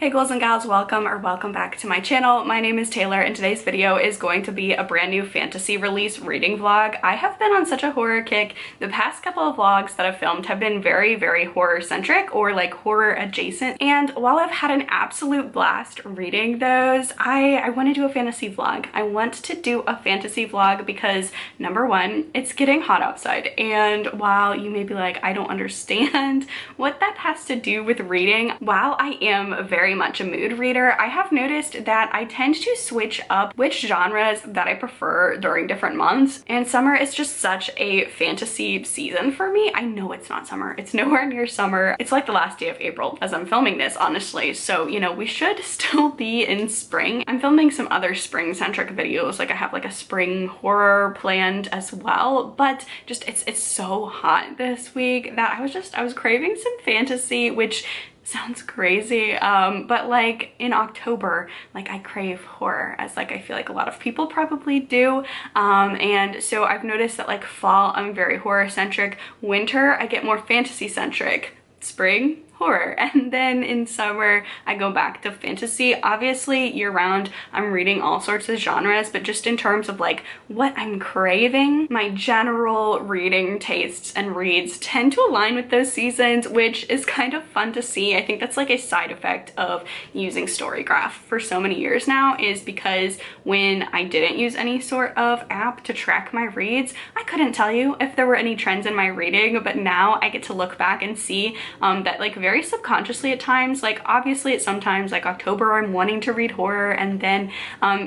Hey girls and gals, welcome back to my channel. My name is Taylor and today's video is going to be a brand new fantasy release reading vlog. I have been on such a horror kick. The past couple of vlogs that I've filmed have been very horror centric or like horror adjacent, and while I've had an absolute blast reading those, I want to do a fantasy vlog. I want to do a fantasy vlog because number one, it's getting hot outside, and while you may be like, I don't understand what that has to do with reading, while I am very much a mood reader, I have noticed that I tend to switch up which genres that I prefer during different months, and summer is just such a fantasy season for me. I know it's not summer, it's nowhere near summer. It's like the last day of April as I'm filming this, honestly, so you know, we should still be in spring. I'm filming some other spring centric videos, like I have like a spring horror planned as well, but just it's so hot this week that I was craving some fantasy, which sounds crazy, but like in October, like I crave horror, as like I feel like a lot of people probably do, and so I've noticed that like fall I'm very horror centric, winter I get more fantasy centric, spring horror, and then in summer I go back to fantasy. Obviously year round I'm reading all sorts of genres, but just in terms of like what I'm craving, my general reading tastes and reads tend to align with those seasons, which is kind of fun to see. I think that's like a side effect of using Storygraph for so many years now, is because when I didn't use any sort of app to track my reads, I couldn't tell you if there were any trends in my reading, but now I get to look back and see that like very subconsciously at times, like obviously at sometimes like October I'm wanting to read horror, and then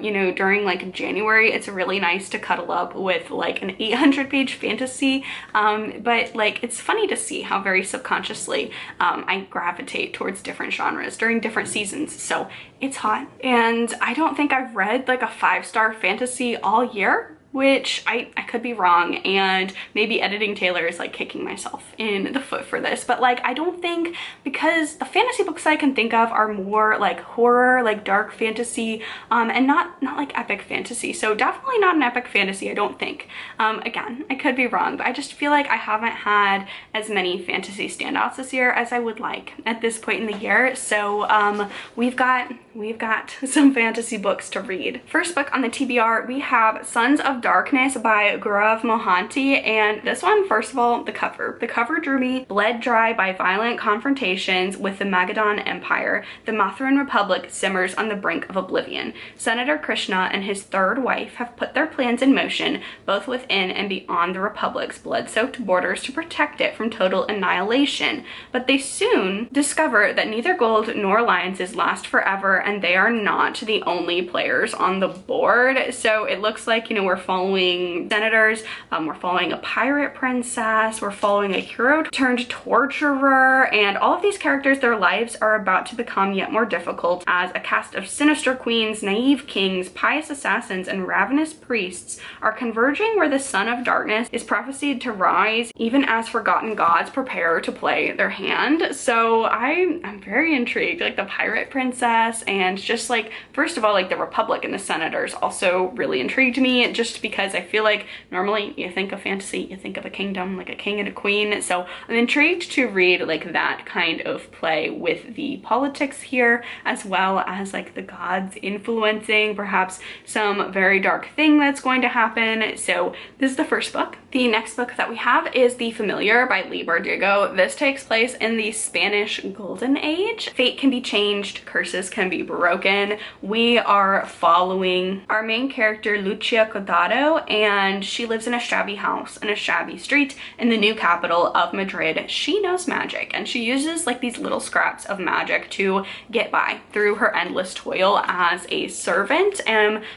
you know, during like January it's really nice to cuddle up with like an 800-page fantasy, but like it's funny to see how very subconsciously I gravitate towards different genres during different seasons. So it's hot, and I don't think I've read like a 5-star fantasy all year, which I could be wrong, and maybe editing Taylor is like kicking myself in the foot for this, but like I don't think, because the fantasy books I can think of are more like horror, like dark fantasy, and not like epic fantasy. So definitely not an epic fantasy, I don't think. Again, I could be wrong, but I just feel like I haven't had as many fantasy standouts this year as I would like at this point in the year. So we've got some fantasy books to read. First book on the TBR, we have Sons of Darkness by Gourav Mohanty, and this one, first of all, the cover drew me. Bled dry by violent confrontations with the Magadhan Empire, the Mathran Republic simmers on the brink of oblivion. Senator Krishna and his third wife have put their plans in motion, both within and beyond the Republic's blood-soaked borders, to protect it from total annihilation. But they soon discover that neither gold nor alliances last forever, and they are not the only players on the board. So it looks like, you know, we're following senators, we're following a pirate princess, we're following a hero turned torturer, and all of these characters, their lives are about to become yet more difficult as a cast of sinister queens, naive kings, pious assassins, and ravenous priests are converging where the Son of Darkness is prophesied to rise, even as forgotten gods prepare to play their hand. So I'm very intrigued. Like the pirate princess, and just like, first of all, like the Republic and the senators also really intrigued me, just because I feel like normally you think of fantasy, you think of a kingdom, like a king and a queen. So I'm intrigued to read like that kind of play with the politics here, as well as like the gods influencing perhaps some very dark thing that's going to happen. So this is the first book. The next book that we have is The Familiar by Leigh Bardugo. This takes place in the Spanish Golden Age. Fate can be changed, curses can be broken. We are following our main character, Lucia Codado, and she lives in a shabby house in a shabby street in the new capital of Madrid. She knows magic, and she uses like these little scraps of magic to get by through her endless toil as a servant.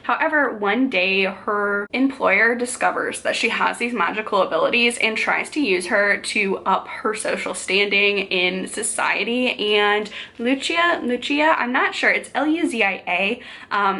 However, one day her employer discovers that she has these magical abilities and tries to use her to up her social standing in society. And Lucia, I'm not sure, it's Luzia,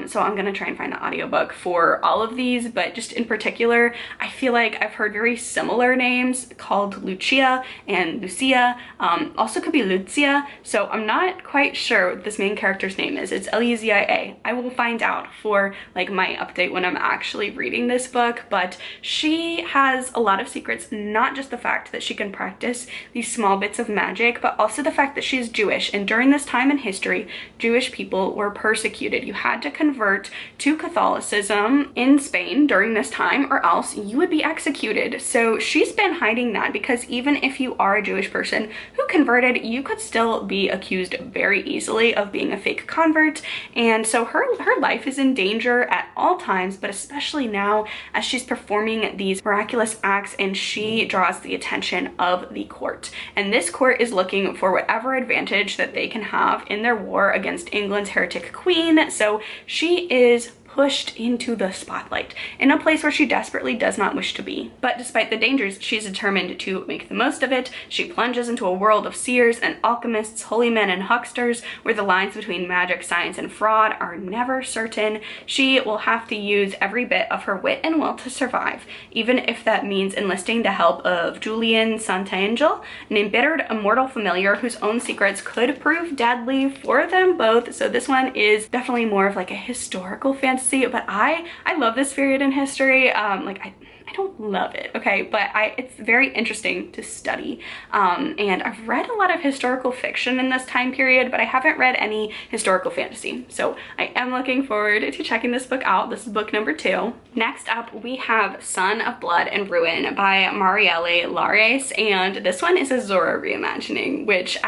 so I'm gonna try and find the audiobook for all of these, but but just in particular, I feel like I've heard very similar names called Lucia and Lucia. Also could be Lucia, so I'm not quite sure what this main character's name is. It's Luzia. I will find out for like my update when I'm actually reading this book, but she has a lot of secrets, not just the fact that she can practice these small bits of magic, but also the fact that she's Jewish, and during this time in history, Jewish people were persecuted. You had to convert to Catholicism in Spain during this time or else you would be executed. So she's been hiding that, because even if you are a Jewish person who converted, you could still be accused very easily of being a fake convert, and so her life is in danger at all times, but especially now as she's performing these miraculous acts and she draws the attention of the court. And this court is looking for whatever advantage that they can have in their war against England's heretic queen, so she is pushed into the spotlight in a place where she desperately does not wish to be. But despite the dangers, she's determined to make the most of it. She plunges into a world of seers and alchemists, holy men and hucksters, where the lines between magic, science, and fraud are never certain. She will have to use every bit of her wit and will to survive, even if that means enlisting the help of Julian Santangel, an embittered immortal familiar whose own secrets could prove deadly for them both. So this one is definitely more of like a historical fantasy, but I love this period in history. Like I don't love it, okay, but it's very interesting to study. And I've read a lot of historical fiction in this time period, but I haven't read any historical fantasy. So I am looking forward to checking this book out. This is book number 2. Next up, we have Son of Blood and Ruin by Marielle Lares, and this one is a Zorro reimagining, which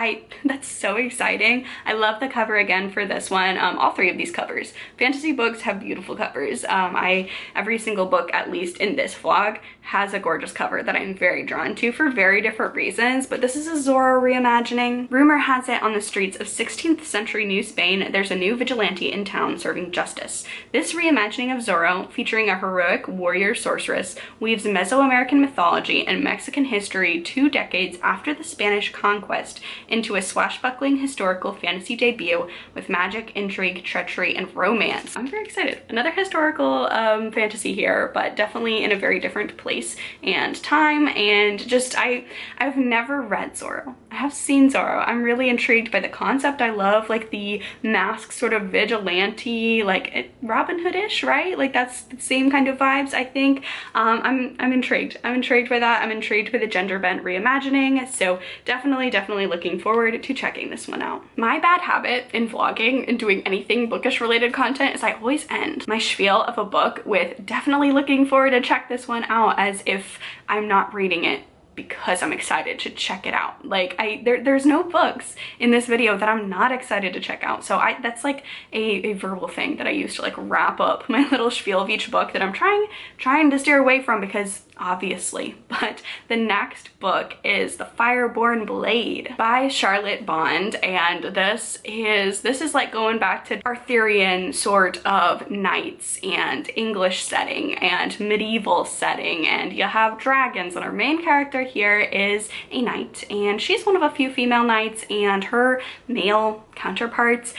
that's so exciting. I love the cover again for this one. All 3 of these covers. Fantasy books have beautiful covers. Every single book, at least in this vlog, has a gorgeous cover that I'm very drawn to for very different reasons, but this is a Zorro reimagining. Rumor has it on the streets of 16th century New Spain, there's a new vigilante in town serving justice. This reimagining of Zorro, featuring a heroic warrior sorceress, weaves Mesoamerican mythology and Mexican history 2 decades after the Spanish conquest into a swashbuckling historical fantasy debut with magic, intrigue, treachery, and romance. I'm very excited. Another historical fantasy here, but definitely in a very different place and time, and just I've never read Zorro. I have seen Zorro. I'm really intrigued by the concept. I love like the mask sort of vigilante, like Robin Hood-ish, right? Like that's the same kind of vibes, I think. I'm intrigued. I'm intrigued by that. I'm intrigued by the gender bent reimagining, so definitely looking forward to checking this one out. My bad habit in vlogging and doing anything bookish related content is I always end my spiel of a book with definitely looking forward to check this one out, as if I'm not reading it because I'm excited to check it out. Like there's no books in this video that I'm not excited to check out. So that's like a verbal thing that I use to like wrap up my little spiel of each book that I'm trying to steer away from, because obviously. But the next book is The Fireborne Blade by Charlotte Bond, and this is like going back to Arthurian sort of knights and English setting and medieval setting, and you have dragons, and our main character here is a knight, and she's one of a few female knights, and her male counterparts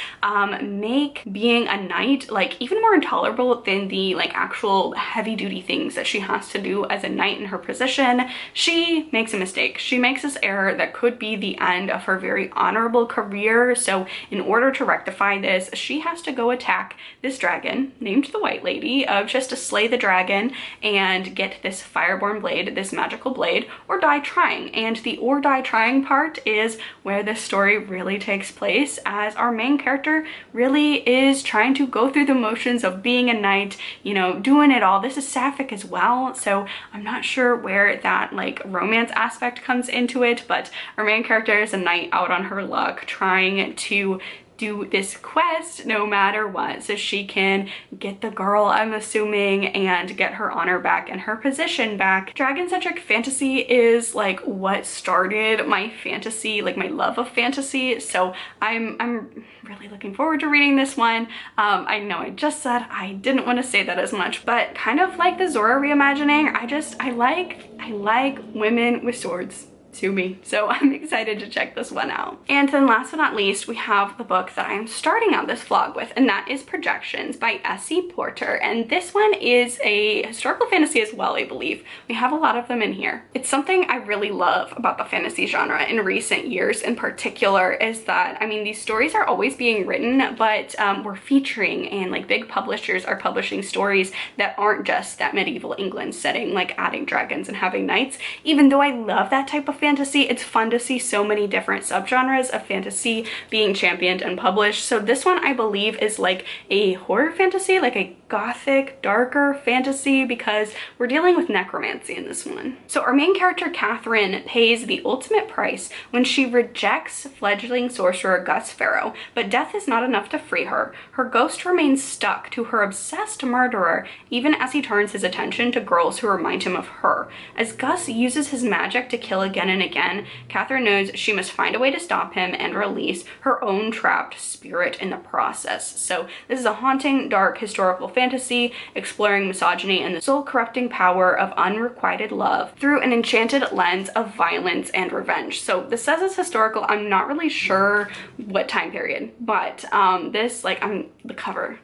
make being a knight like even more intolerable than the like actual heavy-duty things that she has to do as a knight in her position. She makes a mistake. She makes this error that could be the end of her very honorable career. So in order to rectify this, she has to go attack this dragon named the White Lady, just to slay the dragon and get this Fireborne blade, this magical blade, or die trying. And the or die trying part is where this story really takes place, as our main character really is trying to go through the motions of being a knight, you know, doing it all. This is sapphic as well, so I'm not sure where that like romance aspect comes into it, but our main character is a knight out on her luck, trying to do this quest no matter what, so she can get the girl, I'm assuming, and get her honor back and her position back. Dragon-centric fantasy is like what started my fantasy, like my love of fantasy, so I'm really looking forward to reading this one. I know I just said I didn't want to say that as much, but kind of like the Zorro reimagining, I like women with swords. sue me. So I'm excited to check this one out. And then last but not least, we have the book that I'm starting out this vlog with, and that is Projections by S.C. Porter. And this one is a historical fantasy as well, I believe. We have a lot of them in here. It's something I really love about the fantasy genre in recent years in particular is that, I mean, these stories are always being written, but we're featuring, and like big publishers are publishing stories that aren't just that medieval England setting, like adding dragons and having knights. Even though I love that type of fantasy, it's fun to see so many different subgenres of fantasy being championed and published. So this one I believe is like a horror fantasy, like a gothic, darker fantasy, because we're dealing with necromancy in this one. So our main character, Catherine, pays the ultimate price when she rejects fledgling sorcerer Gus Farrow, but death is not enough to free her. Her ghost remains stuck to her obsessed murderer, even as he turns his attention to girls who remind him of her. As Gus uses his magic to kill again and again, Catherine knows she must find a way to stop him and release her own trapped spirit in the process. So this is a haunting, dark, historical fantasy exploring misogyny and the soul-corrupting power of unrequited love through an enchanted lens of violence and revenge. So this says it's historical. I'm not really sure what time period, but this, like, the cover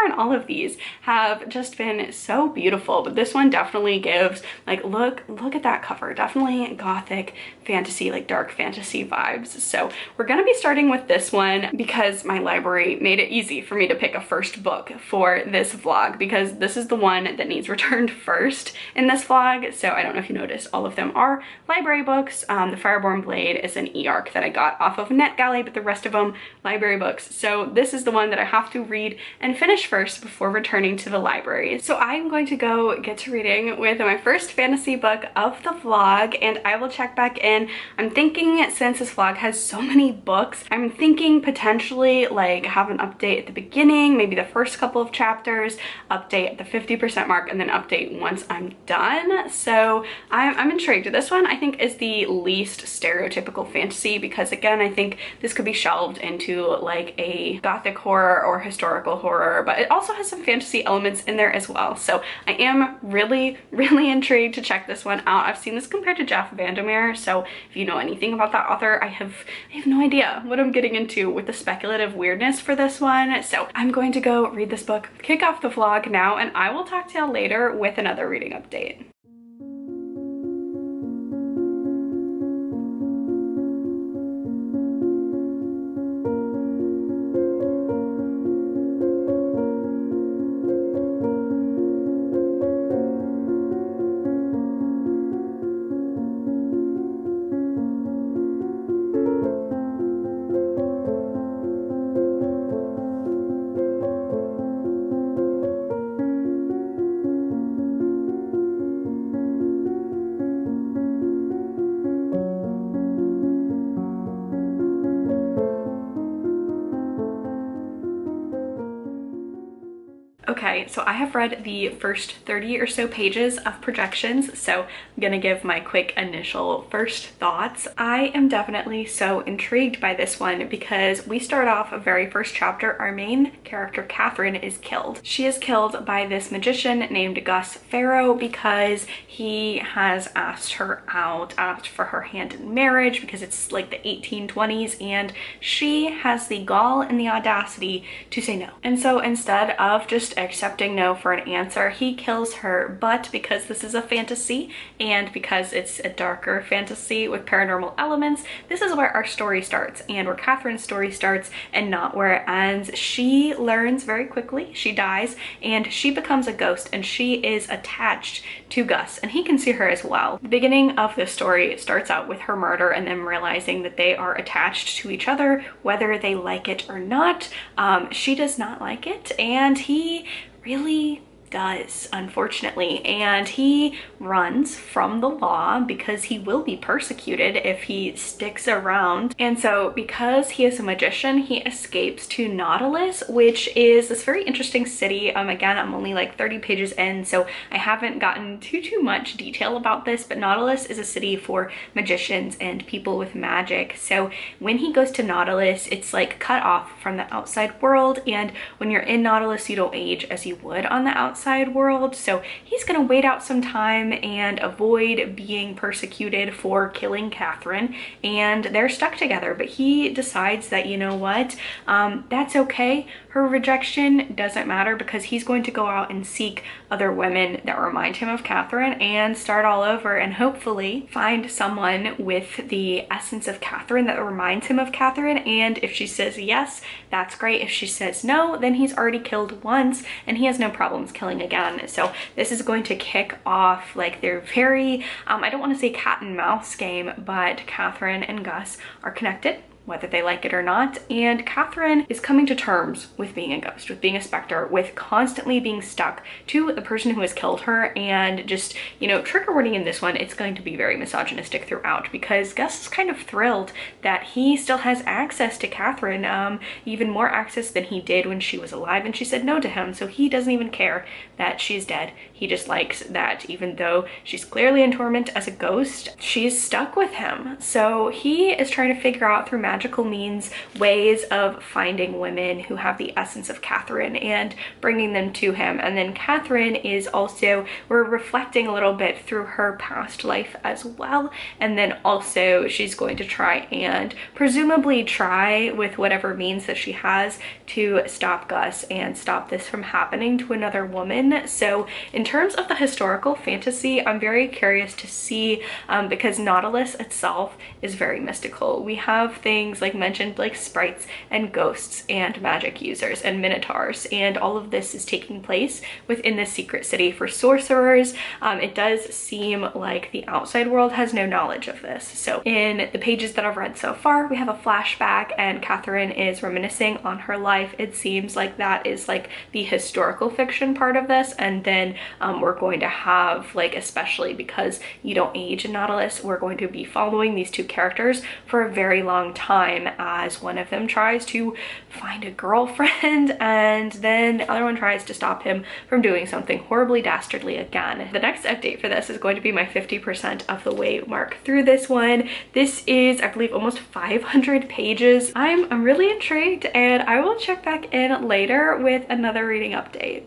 on all of these have just been so beautiful, but this one definitely gives, like, look at that cover, definitely gothic fantasy, like dark fantasy vibes. So we're gonna be starting with this one because my library made it easy for me to pick a first book for this vlog, because this is the one that needs returned first in this vlog. So I don't know if you noticed, all of them are library books. The Fireborne Blade is an e-arc that I got off of NetGalley, but the rest of them library books. So this is the one that I have to read and finish first before returning to the library. So I'm going to go get to reading with my first fantasy book of the vlog, and I will check back in. I'm thinking, since this vlog has so many books, I'm thinking potentially like have an update at the beginning, maybe the first couple of chapters, update at the 50% mark, and then update once I'm done. So I'm intrigued. This one I think is the least stereotypical fantasy, because again, I think this could be shelved into like a gothic horror or historical horror, but it also has some fantasy elements in there as well. So I am really intrigued to check this one out. I've seen this compared to Jeff Vandermeer, so if you know anything about that author, I have no idea what I'm getting into with the speculative weirdness for this one. So I'm going to go read this book, kick off the vlog now, and I will talk to y'all later with another reading update. Okay, so I have read the first 30 or so pages of Projections, so I'm gonna give my quick initial first thoughts. I am definitely so intrigued by this one because we start off a very first chapter. Our main character, Catherine, is killed. She is killed by this magician named Gus Farrow because he has asked her out, asked for her hand in marriage, because it's like the 1820s, and she has the gall and the audacity to say no. And so instead of just accepting no for an answer, he kills her. But because this is a fantasy and because it's a darker fantasy with paranormal elements, this is where our story starts and where Catherine's story starts and not where it ends. She learns very quickly, she dies, and she becomes a ghost, and she is attached to Gus, and he can see her as well. The beginning of the story starts out with her murder and them realizing that they are attached to each other, whether they like it or not. She does not like it, and he really does, unfortunately, and he runs from the law because he will be persecuted if he sticks around. And so because he is a magician, he escapes to Nautilus, which is this very interesting city. Again, I'm only like 30 pages in, so I haven't gotten too much detail about this, but Nautilus is a city for magicians and people with magic. So when he goes to Nautilus, it's like cut off from the outside world, and when you're in Nautilus, you don't age as you would on the outside. outside world. So he's gonna wait out some time and avoid being persecuted for killing Catherine, and they're stuck together. But he decides that, you know what, that's okay. Her rejection doesn't matter, because he's going to go out and seek other women that remind him of Catherine and start all over, and hopefully find someone with the essence of Catherine that reminds him of Catherine. And if she says yes, that's great. If she says no, then he's already killed once and he has no problems killing again. So this is going to kick off like their very, I don't want to say cat and mouse game, but Catherine and Gus are connected, whether they like it or not. And Catherine is coming to terms with being a ghost, with being a specter, with constantly being stuck to the person who has killed her. And just, you know, trigger warning in this one, it's going to be very misogynistic throughout, because Gus is kind of thrilled that he still has access to Catherine, even more access than he did when she was alive and she said no to him. So he doesn't even care that she's dead. He just likes that even though she's clearly in torment as a ghost, she's stuck with him. So he is trying to figure out through magical means ways of finding women who have the essence of Catherine and bringing them to him. And then Catherine is also, we're reflecting a little bit through her past life as well. And then also she's going to try and presumably try with whatever means that she has to stop Gus and stop this from happening to another woman. So in terms of the historical fantasy, I'm very curious to see, because Nautilus itself is very mystical. We have things like mentioned like sprites and ghosts and magic users and minotaurs, and all of this is taking place within this secret city for sorcerers. It does seem like the outside world has no knowledge of this. So in the pages that I've read so far, we have a flashback and Catherine is reminiscing on her life. It seems like that is like the historical fiction part of this. And then we're going to have, like, especially because you don't age in Nautilus, we're going to be following these two characters for a very long time as one of them tries to find a girlfriend and then the other one tries to stop him from doing something horribly dastardly again. The next update for this is going to be my 50% of the way mark through this one. This is, I believe, almost 500 pages. I'm really intrigued, and I will check back in later with another reading update.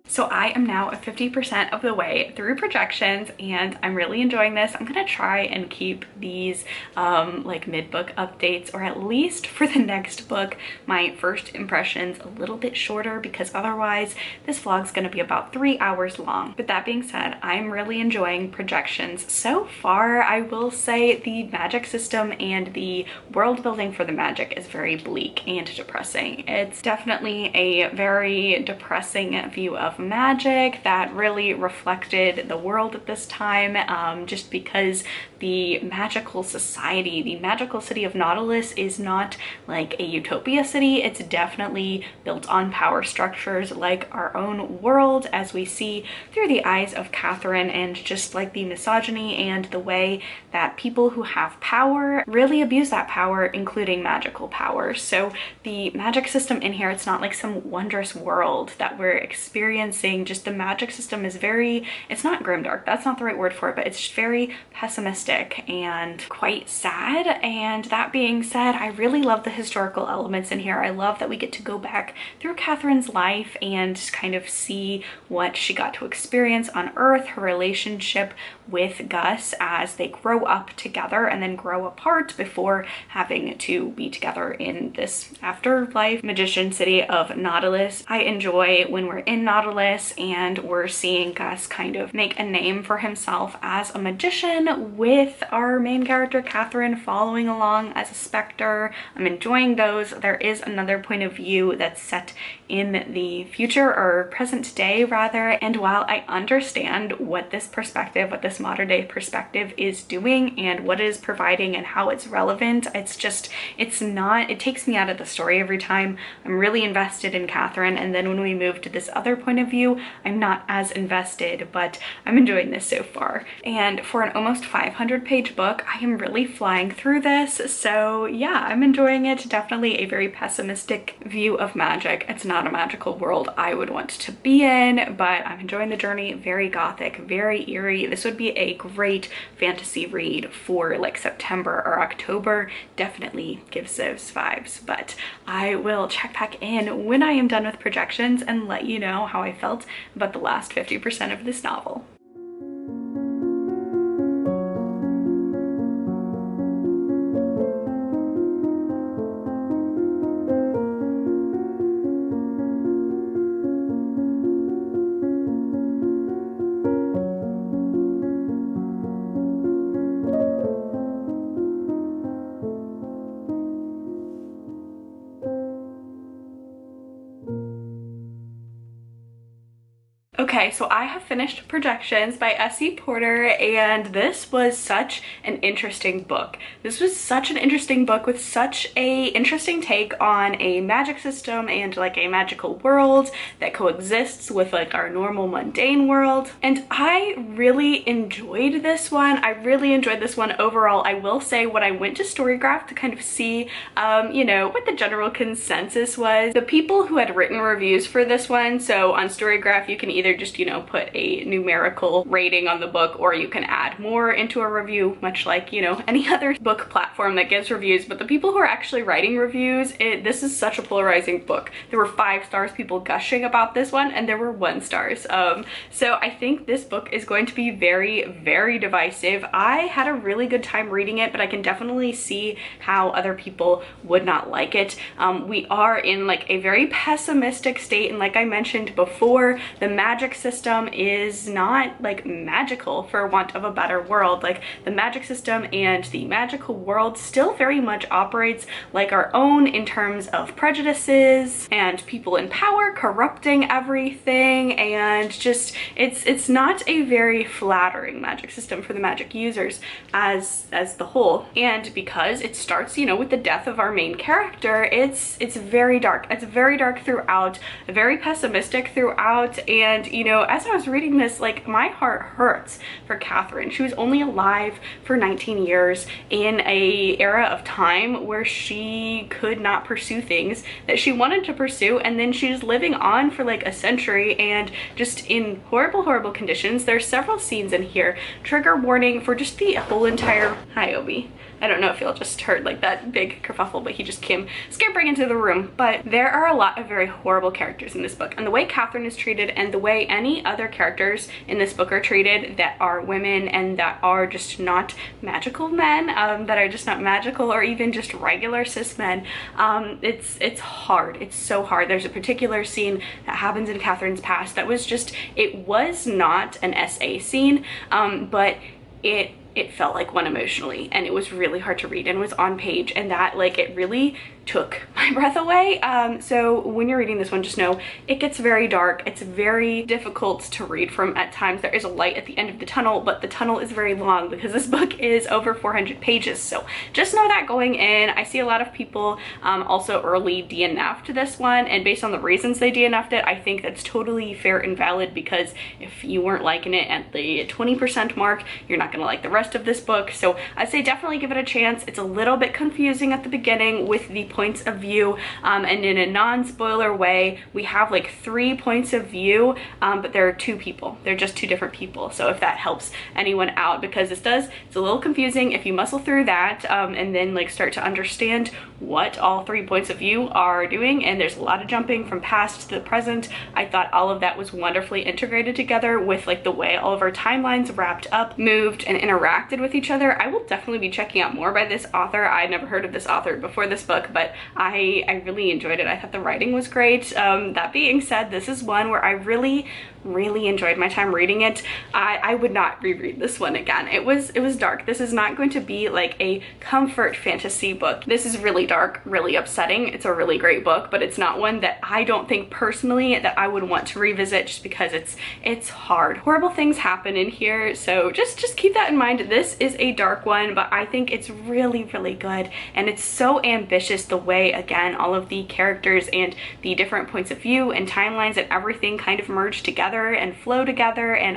So I am now at 50% of the way through projections and I'm really enjoying this. I'm gonna try and keep these like mid-book updates, or at least for the next book, my first impressions a little bit shorter, because otherwise this vlog's gonna be about 3 hours long. But that being said, I'm really enjoying projections so far. I will say the magic system and the world building for the magic is very bleak and depressing. It's definitely a very depressing view of magic that really reflected the world at this time, just because the magical society, the magical city of Nautilus is not like a utopia city. It's definitely built on power structures like our own world, as we see through the eyes of Catherine, and just like the misogyny and the way that people who have power really abuse that power, including magical power. So the magic system in here, it's not like some wondrous world that we're experiencing. Just the magic system is very, it's not grimdark, that's not the right word for it, but it's just very pessimistic and quite sad. And that being said, I really love the historical elements in here. I love that we get to go back through Catherine's life and kind of see what she got to experience on Earth, her relationship with Gus as they grow up together and then grow apart before having to be together in this afterlife magician city of Nautilus. I enjoy when we're in Nautilus palace, and we're seeing Gus kind of make a name for himself as a magician, with our main character Catherine following along as a specter. I'm enjoying those. There is another point of view that's set in the future, or present day rather, and while I understand what this perspective, what this modern day perspective is doing and what it is providing and how it's relevant, it takes me out of the story every time. I'm really invested in Catherine, and then when we move to this other point of view, I'm not as invested, but I'm enjoying this so far. And for an almost 500-page book, I am really flying through this, so yeah, I'm enjoying it. Definitely a very pessimistic view of magic. It's not a magical world I would want to be in, but I'm enjoying the journey. Very gothic, very eerie. This would be a great fantasy read for like September or October. Definitely gives those vibes, but I will check back in when I am done with projections and let you know how I felt about the last 50% of this novel. Okay, so I have finished Projections by S.E. Porter, and this was such an interesting book. This was such an interesting book with such a interesting take on a magic system and like a magical world that coexists with like our normal mundane world. And I really enjoyed this one. I really enjoyed this one overall. I will say, when I went to Storygraph to kind of see, you know, what the general consensus was, the people who had written reviews for this one, so on Storygraph you can either just, you know, put a numerical rating on the book, or you can add more into a review, much like, you know, any other book platform that gives reviews. But the people who are actually writing reviews, this is such a polarizing book. There were 5 stars, people gushing about this one, and there were 1 stars. So I think this book is going to be very, very divisive. I had a really good time reading it, but I can definitely see how other people would not like it. We are in like a very pessimistic state, and like I mentioned before, the magic system is not like magical, for want of a better word. Like, the magic system and the magical world still very much operates like our own in terms of prejudices and people in power corrupting everything, and just it's not a very flattering magic system for the magic users as the whole. And because it starts, you know, with the death of our main character, it's very dark. It's very dark throughout, very pessimistic throughout. And you know, as I was reading this, like, my heart hurts for Catherine. She was only alive for 19 years in a era of time where she could not pursue things that she wanted to pursue, and then she's living on for like a century and just in horrible, horrible conditions. There's several scenes in here, trigger warning for just the whole entire... Hi, Obi. I don't know if y'all just heard like that big kerfuffle, but he just came scampering into the room. But there are a lot of very horrible characters in this book, and the way Catherine is treated and the way any other characters in this book are treated that are women and that are just not magical men, that are just not magical, or even just regular cis men, it's hard. It's so hard. There's a particular scene that happens in Catherine's past that was just, it was not an SA scene, but it felt like one emotionally, and it was really hard to read and was on page, and that, like, it really took my breath away. So when you're reading this one, just know it gets very dark. It's very difficult to read from at times. There is a light at the end of the tunnel, but the tunnel is very long because this book is over 400 pages. So just know that going in. I see a lot of people also early DNF'd this one, and based on the reasons they DNF'd it, I think that's totally fair and valid, because if you weren't liking it at the 20% mark, you're not gonna like the rest of this book. So I'd say definitely give it a chance. It's a little bit confusing at the beginning with the points of view, and in a non-spoiler way, we have like 3 points of view, but there are 2 people. They're just 2 different people. So if that helps anyone out, because it's a little confusing. If you muscle through that and then like start to understand what all 3 points of view are doing, and there's a lot of jumping from past to the present, I thought all of that was wonderfully integrated together with like the way all of our timelines wrapped up, moved, and interacted with each other. I will definitely be checking out more by this author. I had never heard of this author before this book, but but I really enjoyed it. I thought the writing was great. That being said, this is one where I really enjoyed my time reading it. I would not reread this one again. It was dark. This is not going to be like a comfort fantasy book. This is really dark, really upsetting. It's a really great book, but it's not one that I don't think personally that I would want to revisit just because it's hard. Horrible things happen in here, so just keep that in mind. This is a dark one, but I think it's really good, and it's so ambitious the way, again, all of the characters and the different points of view and timelines and everything kind of merge together and flow together, and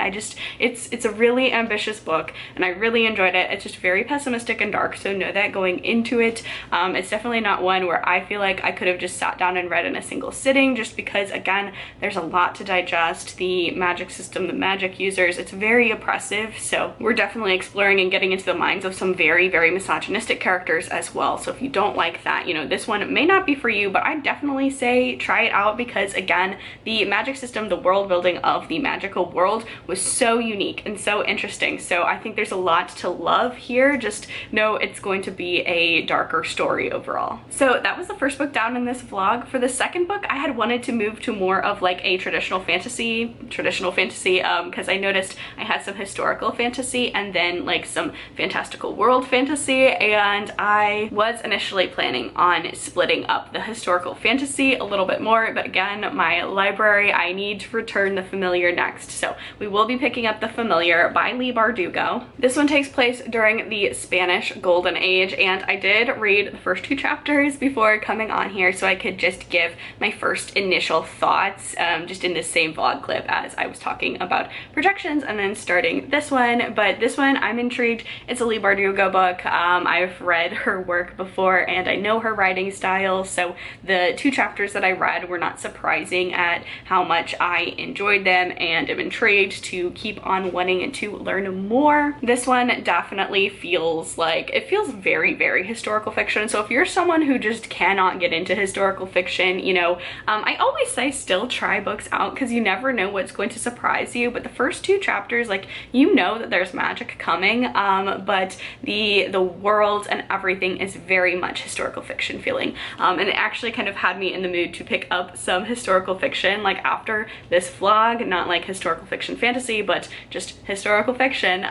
it's a really ambitious book, and I really enjoyed it. It's just very pessimistic and dark, so know that going into it. It's definitely not one where I feel like I could have just sat down and read in a single sitting, just because, again, there's a lot to digest. The magic system, the magic users, it's very oppressive, so we're definitely exploring and getting into the minds of some very misogynistic characters as well. So if you don't like that, you know, this one may not be for you, but I definitely say try it out, because again, the magic system, the world building of the magical world was so unique and so interesting. So I think there's a lot to love here. Just know it's going to be a darker story overall. So that was the first book down in this vlog. For the second book, I had wanted to move to more of like a traditional fantasy, because I noticed I had some historical fantasy and then like some fantastical world fantasy, and I was initially planning on splitting up the historical fantasy a little bit more, but again, my library, I need to return the Familiar next. So we will be picking up The Familiar by Leigh Bardugo. This one takes place during the Spanish Golden Age, and I did read the first 2 chapters before coming on here so I could just give my first initial thoughts, just in the same vlog clip as I was talking about projections and then starting this one. But this one, I'm intrigued. It's a Leigh Bardugo book. I've read her work before and I know her writing style, so the 2 chapters that I read were not surprising at how much I enjoyed them, and am intrigued to keep on wanting to learn more. This one definitely feels like, it feels very historical fiction. So if you're someone who just cannot get into historical fiction, you know, I always say still try books out, because you never know what's going to surprise you. But the first 2 chapters, like, you know that there's magic coming, but the world and everything is very much historical fiction feeling, and it actually kind of had me in the mood to pick up some historical fiction like after this vlog. Not like historical fiction fantasy, but just historical fiction.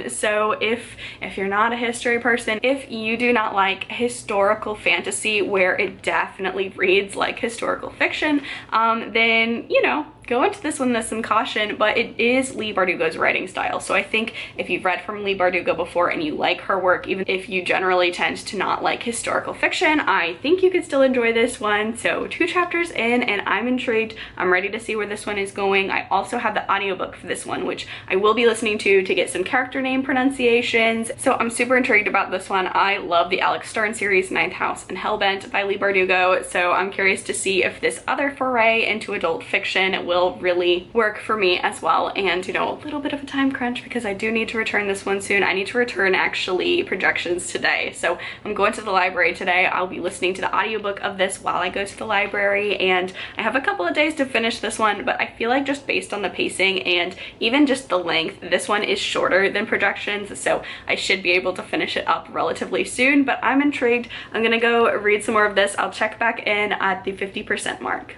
So if you're not a history person, if you do not like historical fantasy where it definitely reads like historical fiction, then, you know, go into this one with some caution, but it is Leigh Bardugo's writing style. So I think if you've read from Leigh Bardugo before and you like her work, even if you generally tend to not like historical fiction, I think you could still enjoy this one. So 2 chapters in and I'm intrigued. I'm ready to see where this one is going. I also have the audiobook for this one, which I will be listening to get some character name pronunciations. So I'm super intrigued about this one. I love the Alex Stern series, Ninth House and Hellbent by Leigh Bardugo. So I'm curious to see if this other foray into adult fiction will really work for me as well. And, you know, a little bit of a time crunch because I do need to return this one soon. I need to return actually projections today. So I'm going to the library today. I'll be listening to the audiobook of this while I go to the library, and I have a couple of days to finish this one, but I feel like just based on the pacing and even just the length, this one is shorter than projections, so I should be able to finish it up relatively soon. But I'm intrigued. I'm gonna go read some more of this. I'll check back in at the 50% mark.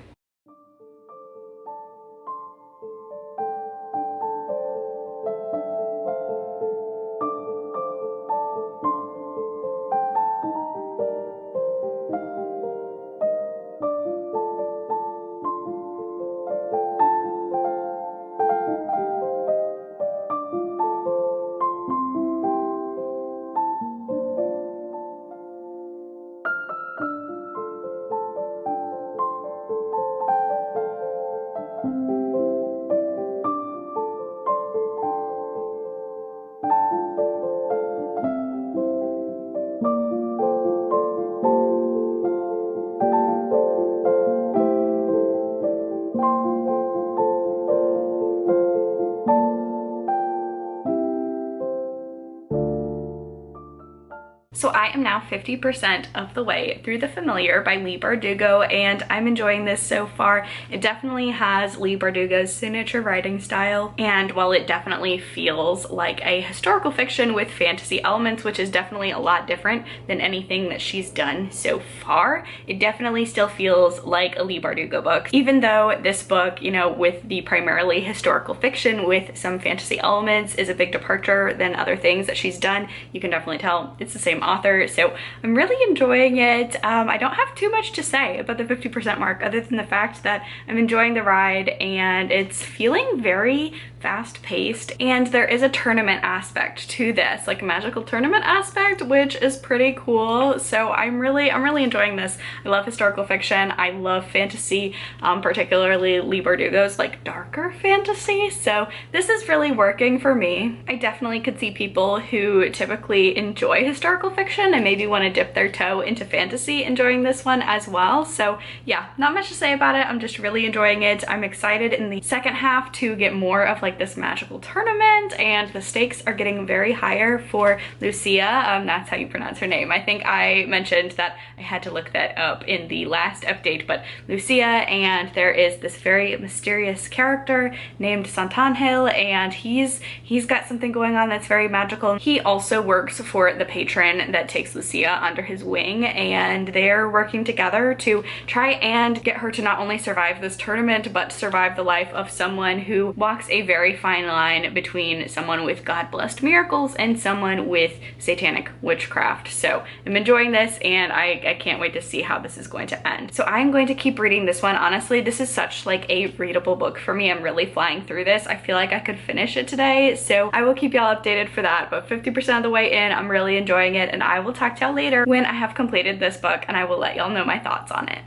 So I am now 50% of the way through The Familiar by Leigh Bardugo, and I'm enjoying this so far. It definitely has Leigh Bardugo's signature writing style, and while it definitely feels like a historical fiction with fantasy elements, which is definitely a lot different than anything that she's done so far, it definitely still feels like a Leigh Bardugo book. Even though this book, you know, with the primarily historical fiction with some fantasy elements is a big departure than other things that she's done, you can definitely tell it's the same author. So I'm really enjoying it. I don't have too much to say about the 50% mark other than the fact that I'm enjoying the ride and it's feeling very fast-paced, and there is a tournament aspect to this, like a magical tournament aspect, which is pretty cool. So I'm really enjoying this. I love historical fiction. I love fantasy, particularly Leigh Bardugo's like darker fantasy. So this is really working for me. I definitely could see people who typically enjoy historical fiction and maybe want to dip their toe into fantasy enjoying this one as well. So yeah, not much to say about it. I'm just really enjoying it. I'm excited in the second half to get more of like this magical tournament, and the stakes are getting very higher for Lucia. That's how you pronounce her name. I think I mentioned that I had to look that up in the last update, but Lucia, and there is this very mysterious character named Santangel, and he's got something going on that's very magical. He also works for the patron that takes Lucia under his wing, and they're working together to try and get her to not only survive this tournament, but survive the life of someone who walks a very fine line between someone with God-blessed miracles and someone with satanic witchcraft. So I'm enjoying this, and I can't wait to see how this is going to end. So I'm going to keep reading this one. Honestly, this is such like a readable book for me. I'm really flying through this. I feel like I could finish it today, so I will keep y'all updated for that. But 50% of the way in, I'm really enjoying it, and I will talk to y'all later when I have completed this book, and I will let y'all know my thoughts on it.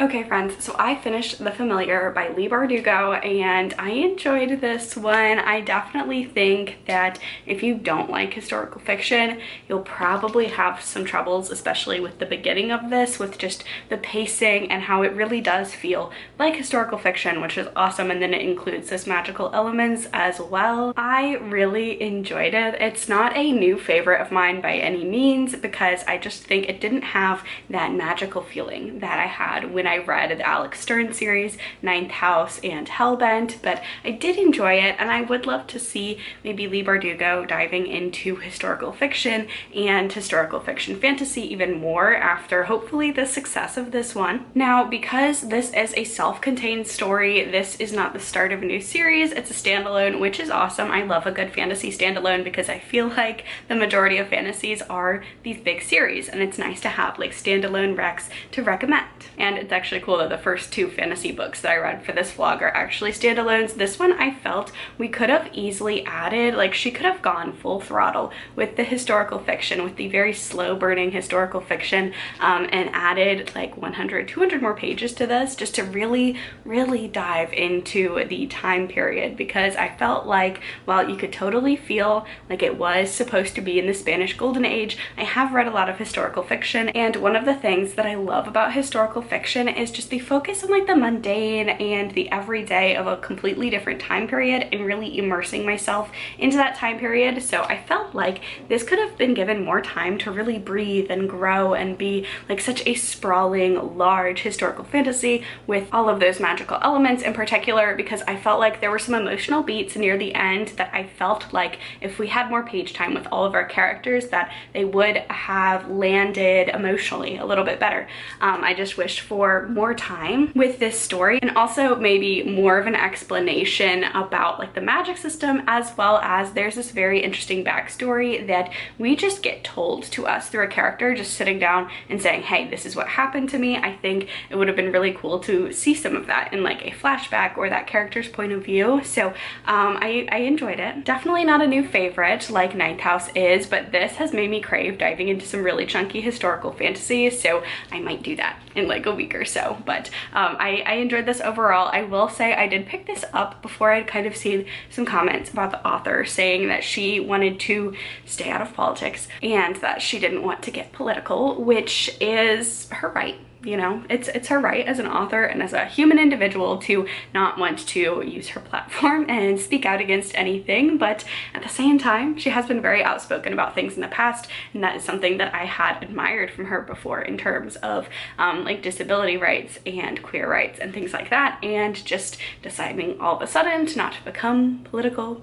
Okay friends, so I finished The Familiar by Leigh Bardugo, and I enjoyed this one. I definitely think that if you don't like historical fiction, you'll probably have some troubles, especially with the beginning of this, with just the pacing and how it really does feel like historical fiction, which is awesome, and then it includes this magical elements as well. I really enjoyed it. It's not a new favorite of mine by any means, because I just think it didn't have that magical feeling that I had when I read the Alex Stern series, Ninth House and Hellbent, but I did enjoy it, and I would love to see maybe Leigh Bardugo diving into historical fiction and historical fiction fantasy even more after hopefully the success of this one. Now, because this is a self-contained story, this is not the start of a new series, it's a standalone, which is awesome. I love a good fantasy standalone because I feel like the majority of fantasies are these big series, and it's nice to have like standalone recs to recommend. And it's actually cool that the first two fantasy books that I read for this vlog are actually standalones. This one I felt we could have easily added, like she could have gone full throttle with the historical fiction, with the very slow burning historical fiction, and added like 100, 200 more pages to this just to really dive into the time period, because I felt like while you could totally feel like it was supposed to be in the Spanish Golden Age, I have read a lot of historical fiction, and one of the things that I love about historical fiction is just the focus on like the mundane and the everyday of a completely different time period, and really immersing myself into that time period. So I felt like this could have been given more time to really breathe and grow and be like such a sprawling, large historical fantasy with all of those magical elements in particular, because I felt like there were some emotional beats near the end that I felt like if we had more page time with all of our characters, that they would have landed emotionally a little bit better. I just wished for more time with this story, and also maybe more of an explanation about like the magic system, as well as there's this very interesting backstory that we just get told to us through a character just sitting down and saying, hey, this is what happened to me. I think it would have been really cool to see some of that in like a flashback or that character's point of view. So I enjoyed it. Definitely not a new favorite like Ninth House is, but this has made me crave diving into some really chunky historical fantasy, so I might do that in like a week or so. But I enjoyed this overall. I will say I did pick this up before I'd kind of seen some comments about the author saying that she wanted to stay out of politics and that she didn't want to get political, which is her right. You know, it's her right as an author and as a human individual to not want to use her platform and speak out against anything, but at the same time, she has been very outspoken about things in the past, and that is something that I had admired from her before in terms of like disability rights and queer rights and things like that, and just deciding all of a sudden to not become political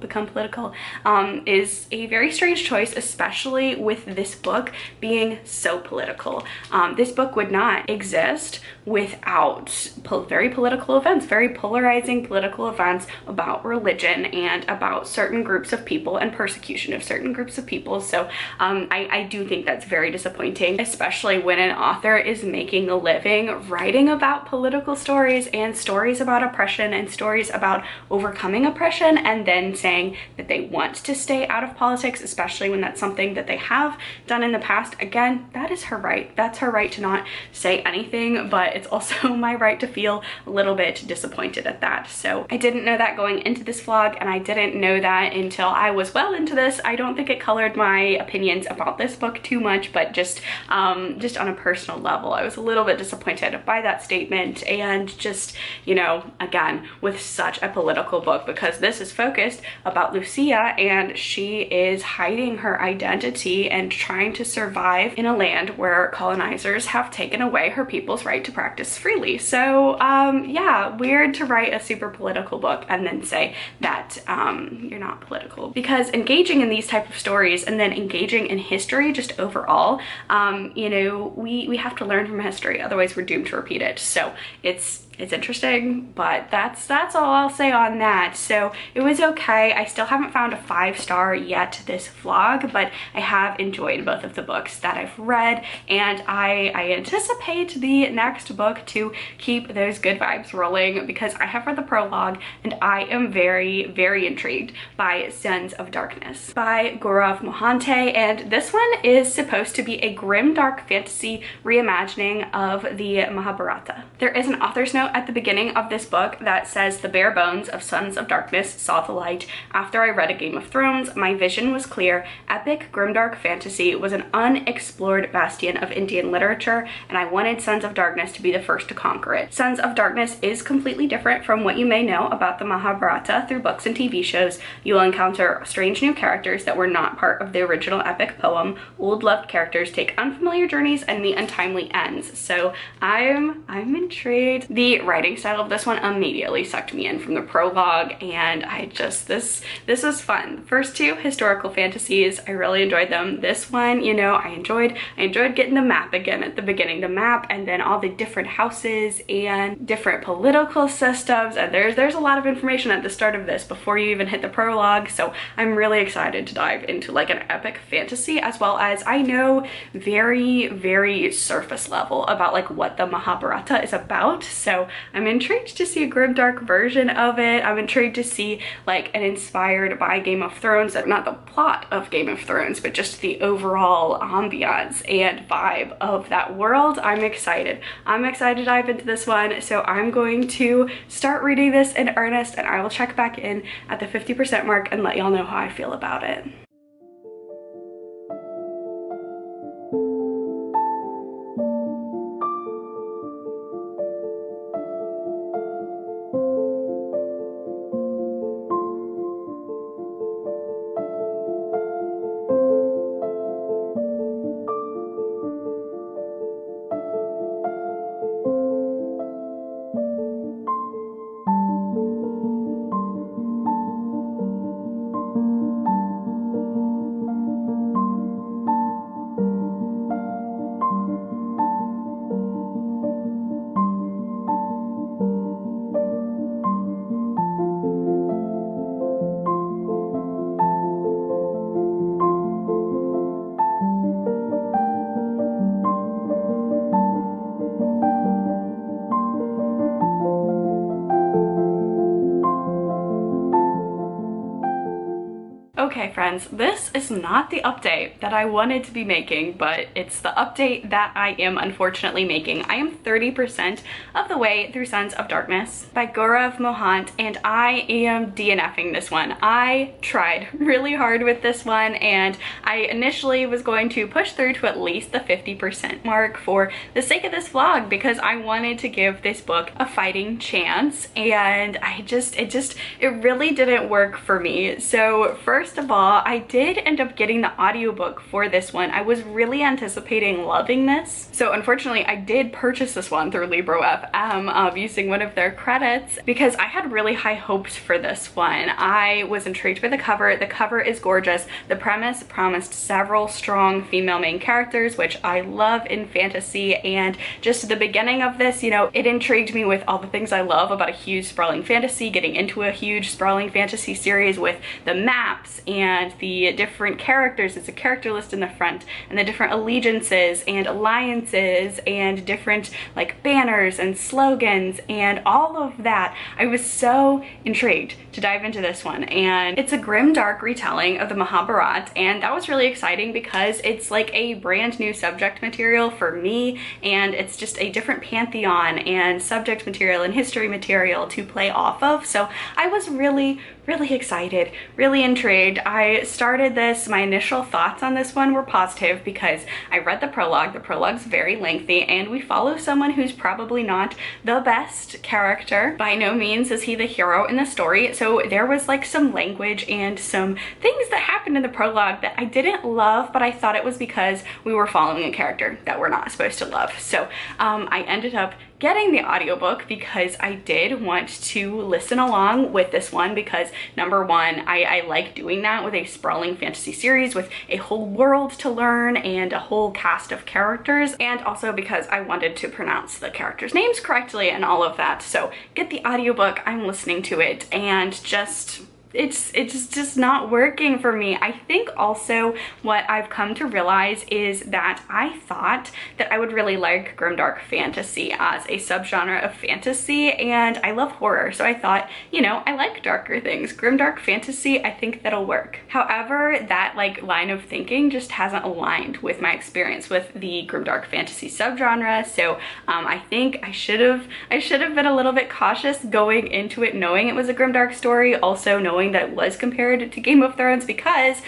is a very strange choice, especially with this book being so political. This book would not exist without very political events, very polarizing political events about religion and about certain groups of people and persecution of certain groups of people. So I do think that's very disappointing, especially when an author is making a living writing about political stories and stories about oppression and stories about overcoming oppression, and then saying that they want to stay out of politics, especially when that's something that they have done in the past. Again, that is her right. That's her right to not say anything, but it's also my right to feel a little bit disappointed at that. So I didn't know that going into this vlog, and I didn't know that until I was well into this. I don't think it colored my opinions about this book too much, but just on a personal level, I was a little bit disappointed by that statement, and just, you know, again, with such a political book, because this is focused about Lucia, and she is hiding her identity and trying to survive in a land where colonizers have taken away her people's right to practice freely. So yeah, weird to write a super political book and then say that you're not political, because engaging in these type of stories and then engaging in history just overall, you know, we have to learn from history, otherwise we're doomed to repeat it. So it's interesting, but that's all I'll say on that. So it was okay. I still haven't found a 5-star yet this vlog, but I have enjoyed both of the books that I've read, and I anticipate the next book to keep those good vibes rolling, because I have read the prologue and I am very, very intrigued by Sons of Darkness by Gourav Mohanty, and this one is supposed to be a grim dark fantasy reimagining of the Mahabharata. There is an author's note at the beginning of this book that says, "The bare bones of Sons of Darkness saw the light. After I read A Game of Thrones, my vision was clear. Epic grimdark fantasy was an unexplored bastion of Indian literature, and I wanted Sons of Darkness to be the first to conquer it." Sons of Darkness is completely different from what you may know about the Mahabharata through books and TV shows. You will encounter strange new characters that were not part of the original epic poem. Old loved characters take unfamiliar journeys and meet untimely ends. So I'm intrigued. The writing style of this one immediately sucked me in from the prologue, and this was fun. The first two historical fantasies, I really enjoyed them. This one, you know, I enjoyed getting the map again at the beginning, the map, and then all the different houses and different political systems, and there's a lot of information at the start of this before you even hit the prologue. So I'm really excited to dive into like an epic fantasy, as well as I know very, very surface level about like what the Mahabharata is about. So I'm intrigued to see a grimdark version of it. I'm intrigued to see like an inspired by Game of Thrones, not the plot of Game of Thrones, but just the overall ambiance and vibe of that world. I'm excited. I'm excited to dive into this one. So I'm going to start reading this in earnest, and I will check back in at the 50% mark and let y'all know how I feel about it. Okay friends, this is not the update that I wanted to be making, but it's the update that I am unfortunately making. I am 30% of the way through Sons of Darkness by Gourav, Mohanty, and I am DNFing this one. I tried really hard with this one, and I initially was going to push through to at least the 50% mark for the sake of this vlog, because I wanted to give this book a fighting chance, and it really didn't work for me. So first of all, I did end up getting the audiobook for this one. I was really anticipating loving this. So unfortunately, I did purchase this one through Libro FM using one of their credits because I had really high hopes for this one. I was intrigued by the cover. The cover is gorgeous. The premise promised several strong female main characters, which I love in fantasy, and just the beginning of this, you know, it intrigued me with all the things I love about a huge sprawling fantasy, getting into a huge sprawling fantasy series with the maps and the different characters. It's a character list in the front, and the different allegiances and alliances and different like banners and slogans and all of that. I was so intrigued to dive into this one, and it's a grim dark retelling of the Mahabharata, and that was really exciting because it's like a brand new subject material for me, and it's just a different pantheon and subject material and history material to play off of. So I was really excited, really intrigued. I started this, my initial thoughts on this one were positive because I read the prologue. The prologue's very lengthy, and we follow someone who's probably not the best character. By no means is he the hero in the story, so there was like some language and some things that happened in the prologue that I didn't love, but I thought it was because we were following a character that we're not supposed to love. So I ended up getting the audiobook because I did want to listen along with this one, because number one, I like doing that with a sprawling fantasy series with a whole world to learn and a whole cast of characters, and also because I wanted to pronounce the characters' names correctly and all of that. So get the audiobook, I'm listening to it, and it's just not working for me. I think also what I've come to realize is that I thought that I would really like grimdark fantasy as a subgenre of fantasy, and I love horror, so I thought, you know, I like darker things. Grimdark fantasy, I think that'll work. However, that like line of thinking just hasn't aligned with my experience with the grimdark fantasy subgenre, so I think I should have been a little bit cautious going into it, knowing it was a grimdark story, also knowing that it was compared to Game of Thrones, because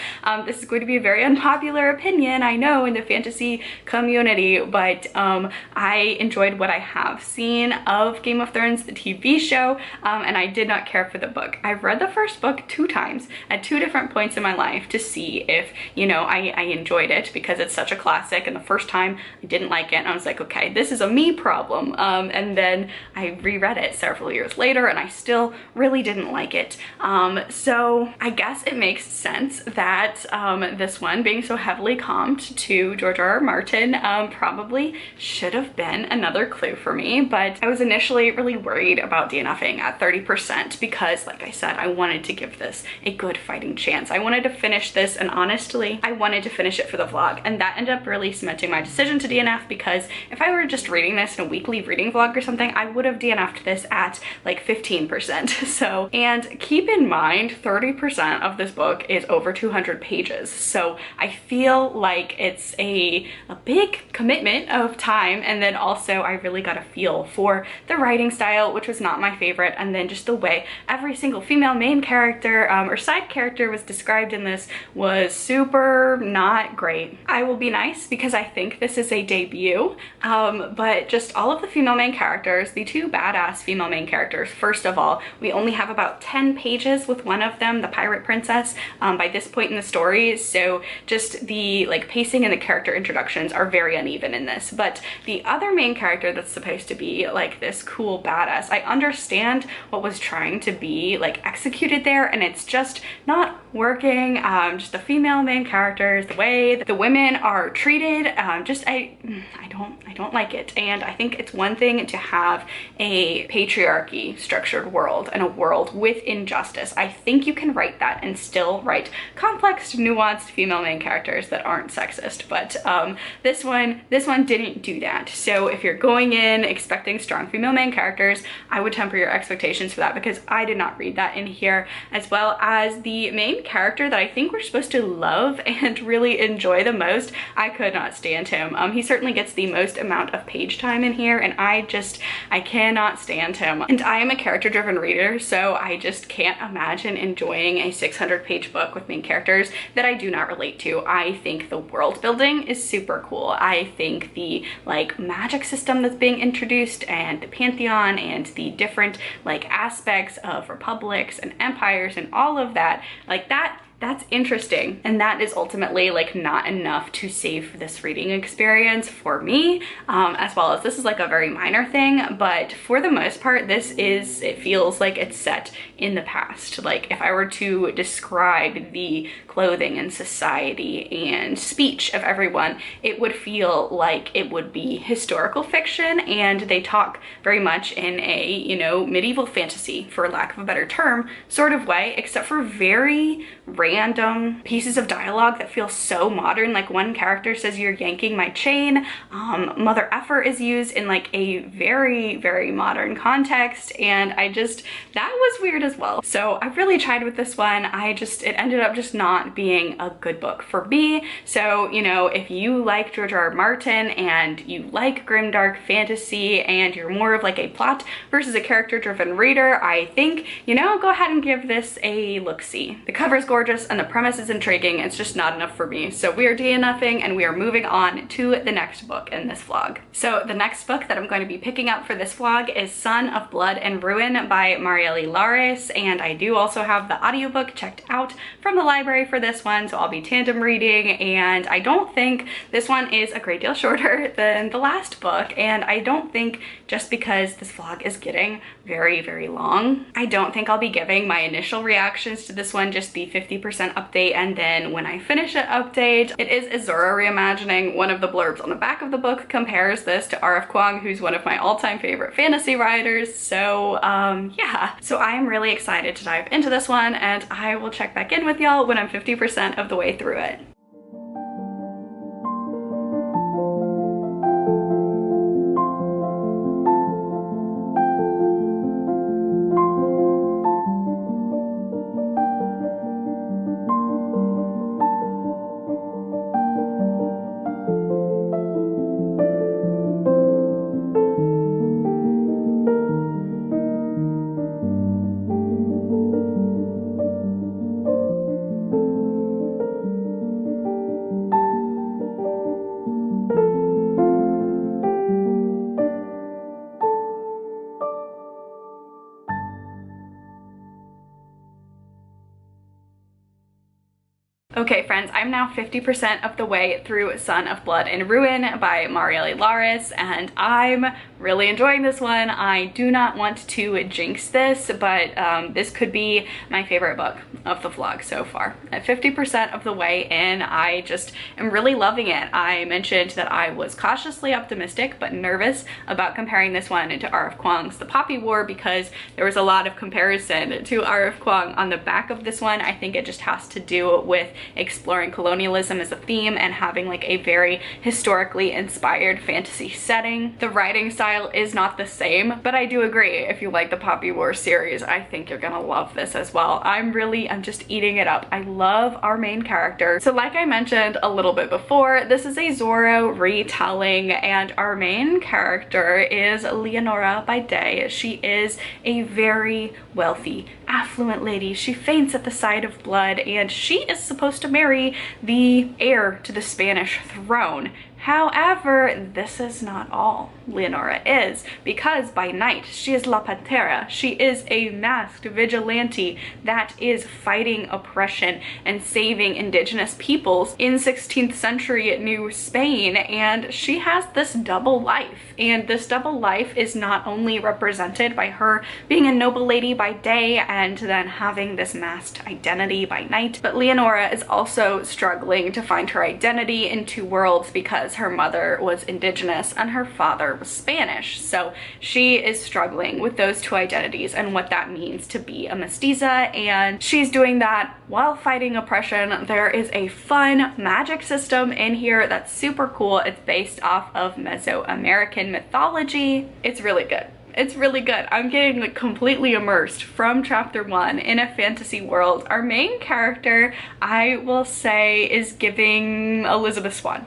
this is going to be a very unpopular opinion, I know, in the fantasy community, but I enjoyed what I have seen of Game of Thrones, the TV show, and I did not care for the book. I've read the first book 2 times at 2 different points in my life to see if, you know, I enjoyed it, because it's such a classic, and the first time I didn't like it, and I was like, okay, this is a me problem, and then I reread it several years later, and I still really didn't like it. So I guess it makes sense that this one, being so heavily comped to George R.R. Martin, probably should have been another clue for me, but I was initially really worried about DNFing at 30% because, like I said, I wanted to give this a good fighting chance. I wanted to finish this, and honestly, I wanted to finish it for the vlog, and that ended up really cementing my decision to DNF, because if I were just reading this in a weekly reading vlog or something, I would have DNF'd this at like 15%. So, and keep in mind, 30% of this book is over 200 pages. So I feel like it's a big commitment of time, and then also I really got a feel for the writing style, which was not my favorite, and then just the way every single female main character or side character was described in this was super not great. I will be nice because I think this is a debut, but just all of the female main characters, the 2 badass female main characters, first of all, we only have about 10 pages with one of them, the pirate princess, by this point in the story, so just the like pacing and the character introductions are very uneven in this. But the other main character that's supposed to be like this cool badass, I understand what was trying to be like executed there, and it's just not working. Just the female main characters, the way that the women are treated, I don't like it. And I think it's one thing to have a patriarchy structured world and a world with injustice. I I think you can write that and still write complex, nuanced female main characters that aren't sexist. But this one didn't do that. So if you're going in expecting strong female main characters, I would temper your expectations for that, because I did not read that in here, as well as the main character that I think we're supposed to love and really enjoy the most. I could not stand him. He certainly gets the most amount of page time in here, and I cannot stand him. And I am a character-driven reader, so I just can't imagine enjoying a 600-page book with main characters that I do not relate to. I think the world building is super cool. I think the like magic system that's being introduced and the pantheon and the different like aspects of republics and empires and all of that, like that's interesting, and that is ultimately like not enough to save this reading experience for me, as well as this is like a very minor thing, but for the most part it feels like it's set in the past. Like if I were to describe the clothing and society and speech of everyone, it would feel like it would be historical fiction, and they talk very much in a, you know, medieval fantasy, for lack of a better term, sort of way, except for very random pieces of dialogue that feel so modern. Like one character says, "You're yanking my chain." Mother effer is used in like a very, very modern context, and that was weird as well. So I really tried with this one. It ended up just not being a good book for me. So, you know, if you like George R. R. Martin and you like grimdark fantasy and you're more of like a plot versus a character-driven reader, I think, you know, go ahead and give this a look-see. The cover is gorgeous and the premise is intriguing. It's just not enough for me. So we are DNFing and we are moving on to the next book in this vlog. So the next book that I'm going to be picking up for this vlog is Son of Blood and Ruin by Marielle Lares, and I do also have the audiobook checked out from the library for this one, so I'll be tandem reading. And I don't think this one is a great deal shorter than the last book, and I don't think, just because this vlog is getting very, very long, I don't think I'll be giving my initial reactions to this one just the 50% update and then when I finish it update. It is Azura reimagining. One of the blurbs on the back of the book compares this to R.F. Kuang, who's one of my all-time favorite fantasy writers. So yeah, so I am really excited to dive into this one, and I will check back in with y'all when I'm 50% of the way through it. Okay friends, I'm now 50% of the way through Son of Blood and Ruin by Marielle Lares, and I'm really enjoying this one. I do not want to jinx this, but this could be my favorite book of the vlog so far. At 50% of the way in, I just am really loving it. I mentioned that I was cautiously optimistic but nervous about comparing this one to R.F. Kuang's The Poppy War, because there was a lot of comparison to R.F. Kuang on the back of this one. I think it just has to do with exploring colonialism as a theme and having like a very historically inspired fantasy setting. The writing style is not the same, but I do agree, if you like the Poppy War series, I think you're gonna love this as well. I'm just eating it up. I love our main character. So like I mentioned a little bit before, this is a Zorro retelling, and our main character is Leonora by day. She is a very wealthy, affluent lady. She faints at the sight of blood, and she is supposed to marry the heir to the Spanish throne. However, this is not all Leonora is, because by night she is La Pantera. She is a masked vigilante that is fighting oppression and saving indigenous peoples in 16th century New Spain, and she has this double life. And this double life is not only represented by her being a noble lady by day and then having this masked identity by night, but Leonora is also struggling to find her identity in two worlds, because because her mother was indigenous and her father was Spanish. So she is struggling with those two identities and what that means to be a mestiza, and she's doing that while fighting oppression. There is a fun magic system in here that's super cool. It's based off of Mesoamerican mythology. It's really good. It's really good. I'm getting like completely immersed from chapter 1 in a fantasy world. Our main character, I will say, is giving Elizabeth Swann.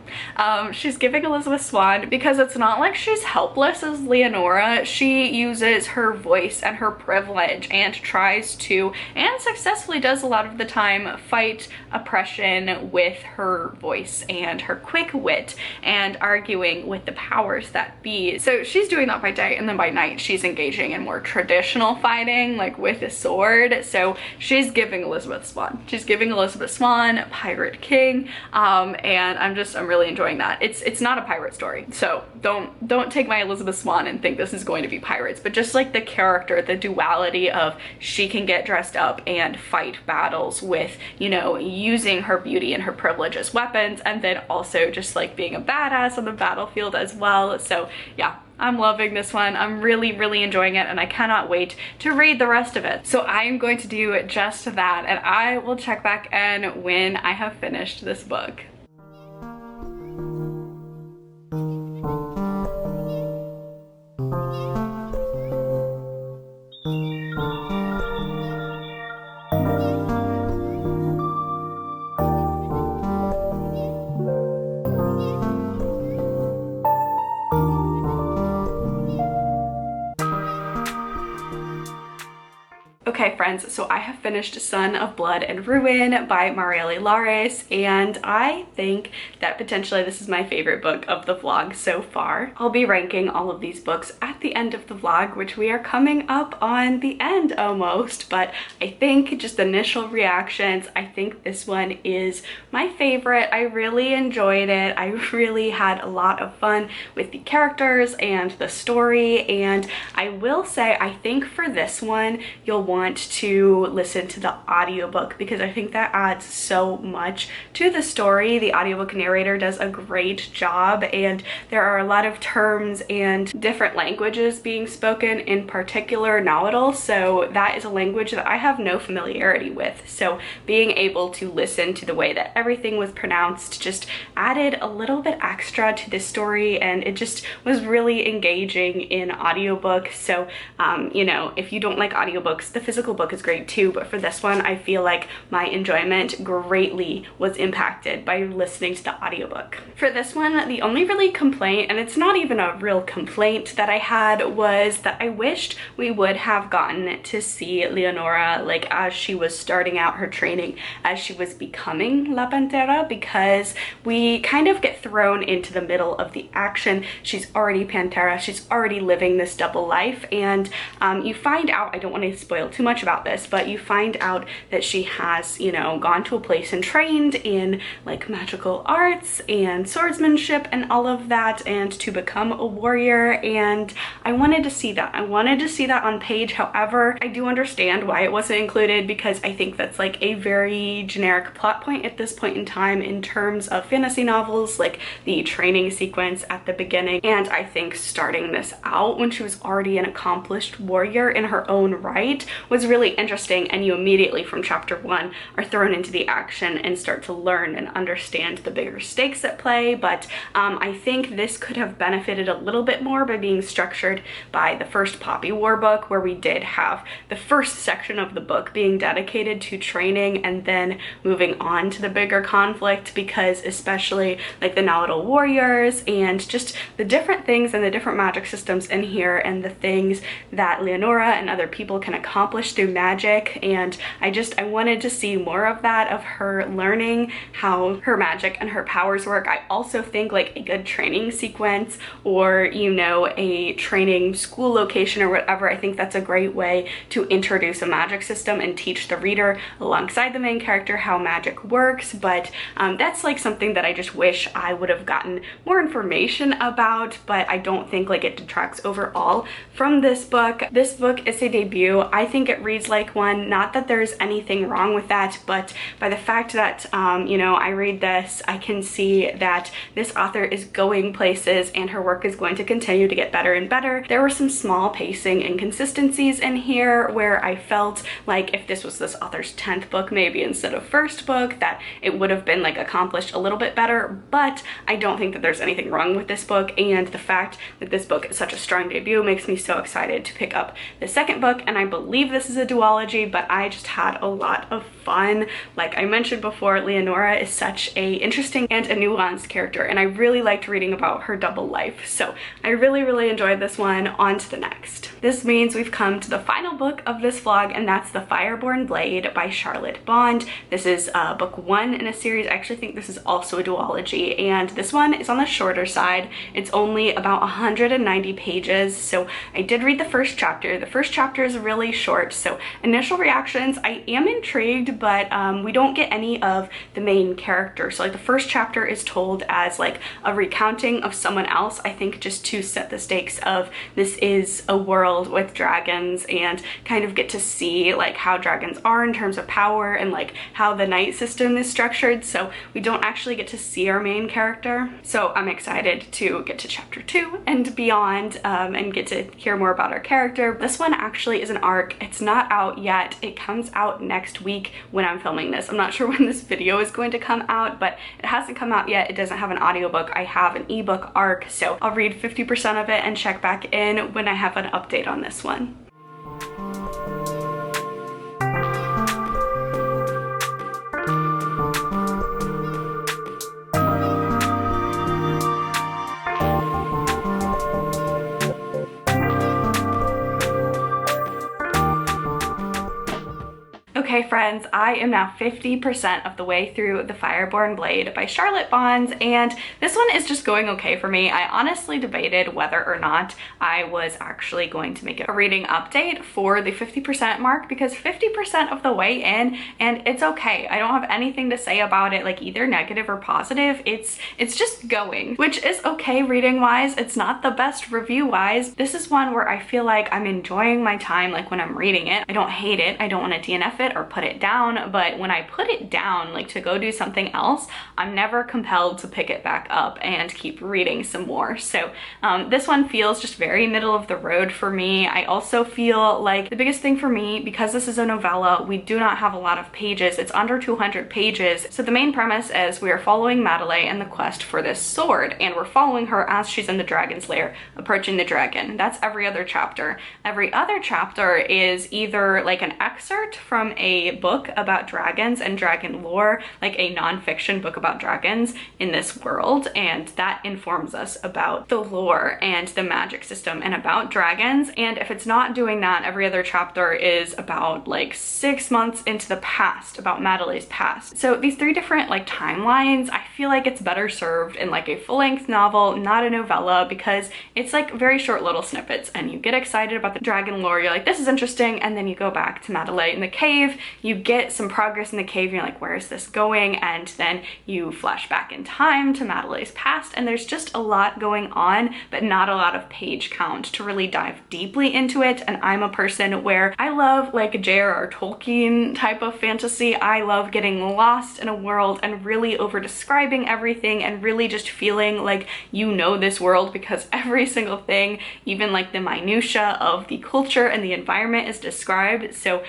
She's giving Elizabeth Swann because it's not like she's helpless as Leonora. She uses her voice and her privilege and tries to, and successfully does a lot of the time, fight oppression with her voice and her quick wit and arguing with the powers that be. So she's doing that by day, and then by night she's engaging in more traditional fighting, like with a sword. So she's giving Elizabeth Swann. She's giving Elizabeth Swann, Pirate King, and I'm really enjoying that. It's not a pirate story, so don't take my Elizabeth Swann and think this is going to be pirates, but just like the character, the duality of she can get dressed up and fight battles with, you know, using her beauty and her privilege as weapons, and then also just like being a badass on the battlefield as well. So yeah, I'm loving this one. I'm really enjoying it, and I cannot wait to read the rest of it. So I am going to do just that, and I will check back in when I have finished this book. Okay friends, so I have finished Son of Blood and Ruin by Marielle Lares, and I think that potentially this is my favorite book of the vlog so far. I'll be ranking all of these books at the end of the vlog, which we are coming up on the end almost, but I think just initial reactions, I think this one is my favorite. I really enjoyed it. I really had a lot of fun with the characters and the story, and I will say I think for this one you'll want to listen to the audiobook because I think that adds so much to the story. The audiobook narrator does a great job, and there are a lot of terms and different languages being spoken, in particular Nahuatl, so that is a language that I have no familiarity with. So being able to listen to the way that everything was pronounced just added a little bit extra to this story, and it just was really engaging in audiobook. So you know, if you don't like audiobooks, the physical book is great too, but for this one I feel like my enjoyment greatly was impacted by listening to the audiobook. For this one, the only really complaint, and it's not even a real complaint that I had, was that I wished we would have gotten to see Leonora like as she was starting out her training, as she was becoming La Pantera, because we kind of get thrown into the middle of the action. She's already Pantera, she's already living this double life, and you find out, I don't want to spoil too much about this, but you find out that she has, you know, gone to a place and trained in like magical arts and swordsmanship and all of that, and to become a warrior, and I wanted to see that. I wanted to see that on page. However, I do understand why it wasn't included, because I think that's like a very generic plot point at this point in time in terms of fantasy novels, like the training sequence at the beginning, and I think starting this out when she was already an accomplished warrior in her own right was really interesting, and you immediately from chapter 1 are thrown into the action and start to learn and understand the bigger stakes at play. But I think this could have benefited a little bit more by being structured by the first Poppy War book, where we did have the first section of the book being dedicated to training and then moving on to the bigger conflict, because especially like the Nahuatl warriors and just the different things and the different magic systems in here and the things that Leonora and other people can accomplish through magic, and I wanted to see more of that, of her learning how her magic and her powers work. I also think like a good training sequence, or you know, a training school location or whatever, I think that's a great way to introduce a magic system and teach the reader alongside the main character how magic works. But that's like something that I just wish I would have gotten more information about, but I don't think like it detracts overall from this book. This book is a debut. I think it it reads like one. Not that there's anything wrong with that, but by the fact that, you know, I read this, I can see that this author is going places and her work is going to continue to get better and better. There were some small pacing inconsistencies in here where I felt like if this was this author's 10th book, maybe instead of first book, that it would have been like accomplished a little bit better, but I don't think that there's anything wrong with this book, and the fact that this book is such a strong debut makes me so excited to pick up the second book. And I believe this is a duology, but I just had a lot of fun. Like I mentioned before, Leonora is such a interesting and a nuanced character, and I really liked reading about her double life, so I really enjoyed this one. On to the next. This means we've come to the final book of this vlog, and that's The Fireborne Blade by Charlotte Bond. This is book 1 in a series. I actually think this is also a duology, and this one is on the shorter side. It's only about 190 pages, so I did read the first chapter. The first chapter is really short, so initial reactions, I am intrigued, but we don't get any of the main character. So like the first chapter is told as like a recounting of someone else, I think just to set the stakes of this is a world with dragons, and kind of get to see like how dragons are in terms of power and like how the knight system is structured. So we don't actually get to see our main character. So I'm excited to get to chapter 2 and beyond, and get to hear more about our character. This one actually is an arc. It's not out yet. It comes out next week when I'm filming this. I'm not sure when this video is going to come out, but it hasn't come out yet. It doesn't have an audiobook. I have an ebook arc, so I'll read 50% of it and check back in when I have an update on this one. Okay friends, I am now 50% of the way through The Fireborne Blade by Charlotte Bond, and this one is just going okay for me. I honestly debated whether or not I was actually going to make a reading update for the 50% mark, because 50% of the way in, and it's okay. I don't have anything to say about it, like either negative or positive. It's just going, which is okay reading wise. It's not the best review wise. This is one where I feel like I'm enjoying my time, like when I'm reading it. I don't hate it. I don't want to DNF it or put it down, but when I put it down, like to go do something else, I'm never compelled to pick it back up and keep reading some more. So this one feels just very middle of the road for me. I also feel like the biggest thing for me, because this is a novella, we do not have a lot of pages. It's under 200 pages. So the main premise is we are following Madeleine and the quest for this sword, and we're following her as she's in the dragon's lair, approaching the dragon. That's every other chapter. Every other chapter is either like an excerpt from a book about dragons and dragon lore, like a non-fiction book about dragons in this world, and that informs us about the lore and the magic system and about dragons. And if it's not doing that, every other chapter is about like 6 months into the past, about Madeleine's past. So these 3 different like timelines, I feel like it's better served in like a full-length novel, not a novella, because it's like very short little snippets and you get excited about the dragon lore. You're like, this is interesting, and then you go back to Madeleine in the cave, you get some progress in the cave, and you're like, where is this going? And then you flash back in time to Madeleine's past, and there's just a lot going on, but not a lot of page count to really dive deeply into it. And I'm a person where I love like J.R.R. Tolkien type of fantasy. I love getting lost in a world and really over describing everything and really just feeling like you know this world, because every single thing, even like the minutia of the culture and the environment, is described. So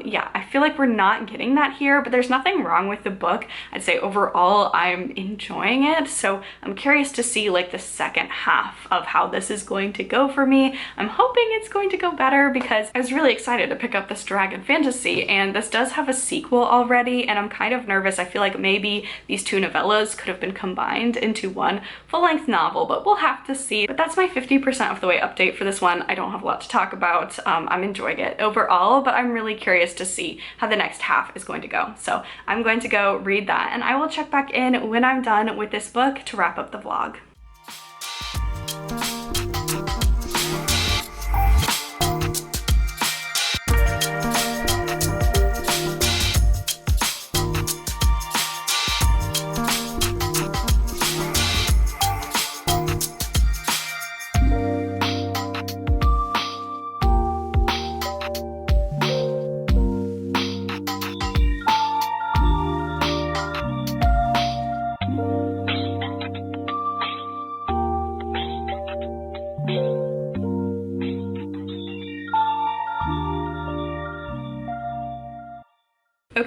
yeah, I feel like we're not getting that here, but there's nothing wrong with the book. I'd say overall I'm enjoying it, so I'm curious to see like the second half of how this is going to go for me. I'm hoping it's going to go better, because I was really excited to pick up this dragon fantasy, and this does have a sequel already, and I'm kind of nervous. I feel like maybe these 2 novellas could have been combined into one full-length novel, but we'll have to see. But that's my 50% of the way update for this one. I don't have a lot to talk about. I'm enjoying it overall, but I'm really curious to see how the next half is going to go. So I'm going to go read that, and I will check back in when I'm done with this book to wrap up the vlog.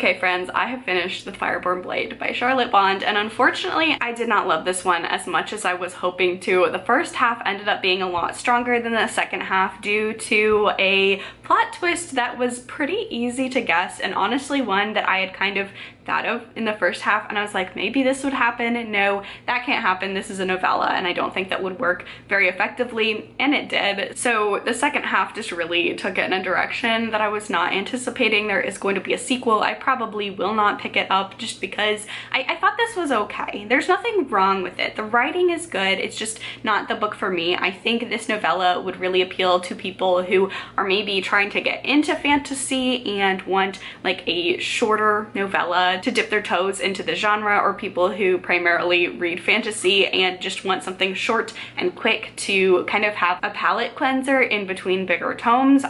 Okay friends, I have finished The Fireborne Blade by Charlotte Bond, and unfortunately I did not love this one as much as I was hoping to. The first half ended up being a lot stronger than the second half due to a plot twist that was pretty easy to guess, and honestly one that I had kind of thought of in the first half, and I was like, maybe this would happen. No, that can't happen. This is a novella, and I don't think that would work very effectively, and it did. So the second half just really took it in a direction that I was not anticipating. There is going to be a sequel. I probably will not pick it up just because I thought this was okay. There's nothing wrong with it. The writing is good. It's just not the book for me. I think this novella would really appeal to people who are maybe trying to get into fantasy and want like a shorter novella to dip their toes into the genre, or people who primarily read fantasy and just want something short and quick to kind of have a palate cleanser in between bigger tomes.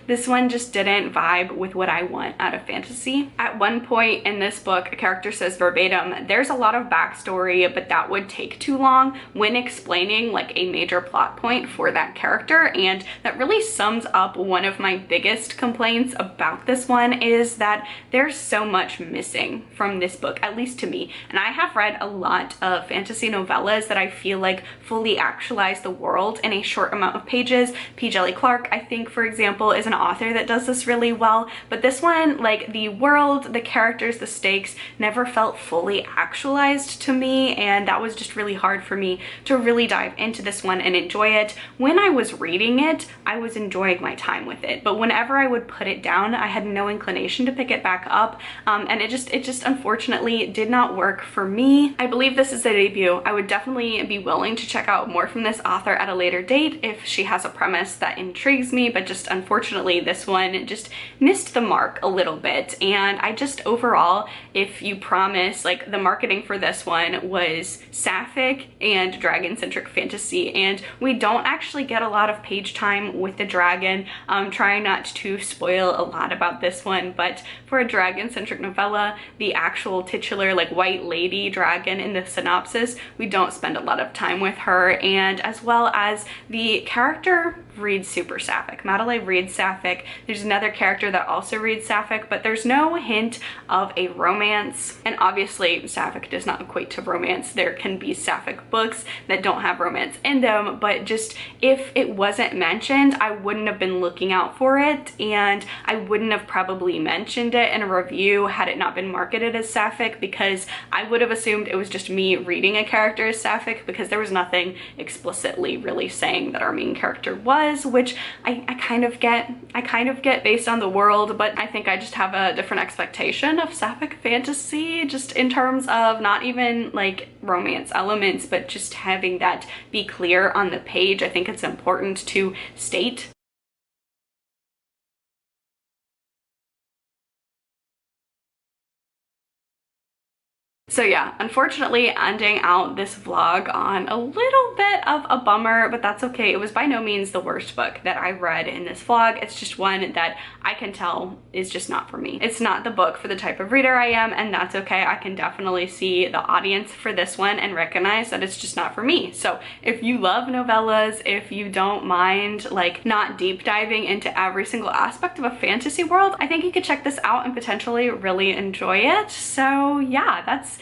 This one just didn't vibe with what I want out of fantasy. At one point in this book, a character says verbatim, there's a lot of backstory, but that would take too long when explaining like a major plot point for that character, and that really sums up one of my biggest complaints about this one, is that there's so much missing from this book, at least to me. And I have read a lot of fantasy novellas that I feel like fully actualize the world in a short amount of pages. P. Djeli Clark, I think, for example, is an author that does this really well, but this one, like the world, the characters, the stakes never felt fully actualized to me, and that was just really hard for me to really dive into this one and enjoy it. When I was reading it, I was enjoying my time with it, but whenever I would put it down, I had no inclination to pick it back up. And it just unfortunately did not work for me. I believe this is a debut. I would definitely be willing to check out more from this author at a later date if she has a premise that intrigues me, but just unfortunately this one just missed the mark a little bit. And I just overall, if you promise, like the marketing for this one was sapphic and dragon-centric fantasy, and we don't actually get a lot of page time with the dragon. I'm trying not to spoil a lot about this one, but for a dragon-centric novella, the actual titular like white lady dragon in the synopsis, we don't spend a lot of time with her, and as well as the character reads super sapphic. Madeleine reads sapphic. There's another character that also reads sapphic, but there's no hint of a romance, and obviously sapphic does not equate to romance. There can be sapphic books that don't have romance in them, but just if it wasn't mentioned, I wouldn't have been looking out for it, and I wouldn't have probably mentioned it in a review had it not been marketed as sapphic, because I would have assumed it was just me reading a character as sapphic, because there was nothing explicitly really saying that our main character was, which I kind of get based on the world, but I think I just have a different expectation of sapphic fantasy, just in terms of not even like romance elements, but just having that be clear on the page. I think it's important to state. So yeah, unfortunately ending out this vlog on a little bit of a bummer, but that's okay. It was by no means the worst book that I read in this vlog. It's just one that I can tell is just not for me. It's not the book for the type of reader I am, and that's okay. I can definitely see the audience for this one and recognize that it's just not for me. So if you love novellas, if you don't mind like not deep diving into every single aspect of a fantasy world, I think you could check this out and potentially really enjoy it. So yeah, that's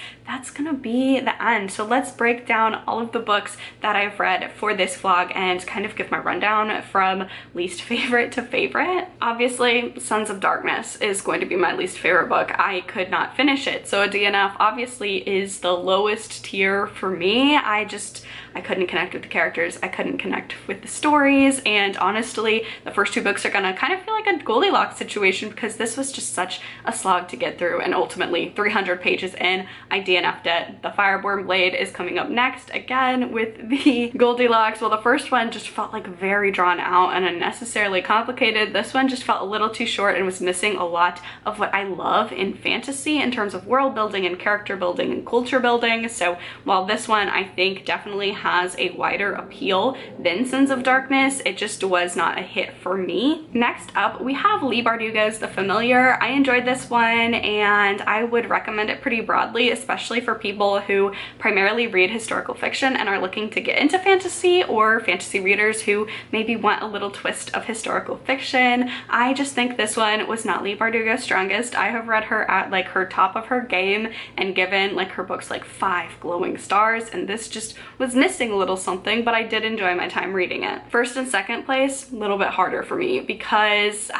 gonna be the end. So let's break down all of the books that I've read for this vlog and kind of give my rundown from least favorite to favorite. Obviously, Sons of Darkness is going to be my least favorite book. I could not finish it. So a DNF obviously is the lowest tier for me. I couldn't connect with the characters. I couldn't connect with the stories. And honestly, the first two books are gonna kind of feel like a Goldilocks situation, because this was just such a slog to get through. And ultimately 300 pages in, I DNF'd it. The Fireborne Blade is coming up next, again with the Goldilocks. Well, the first one just felt like very drawn out and unnecessarily complicated. This one just felt a little too short and was missing a lot of what I love in fantasy in terms of world building and character building and culture building. So while this one I think definitely has a wider appeal than Sons of Darkness, it just was not a hit for me. Next up, we have Leigh Bardugo's The Familiar. I enjoyed this one and I would recommend it pretty broadly, especially for people who primarily read historical fiction and are looking to get into fantasy, or fantasy readers who maybe want a little twist of historical fiction. I just think this one was not Leigh Bardugo's strongest. I have read her at like her top of her game and given like her books like 5 glowing stars, and this just was missing a little something, but I did enjoy my time reading it. First and second place, a little bit harder for me because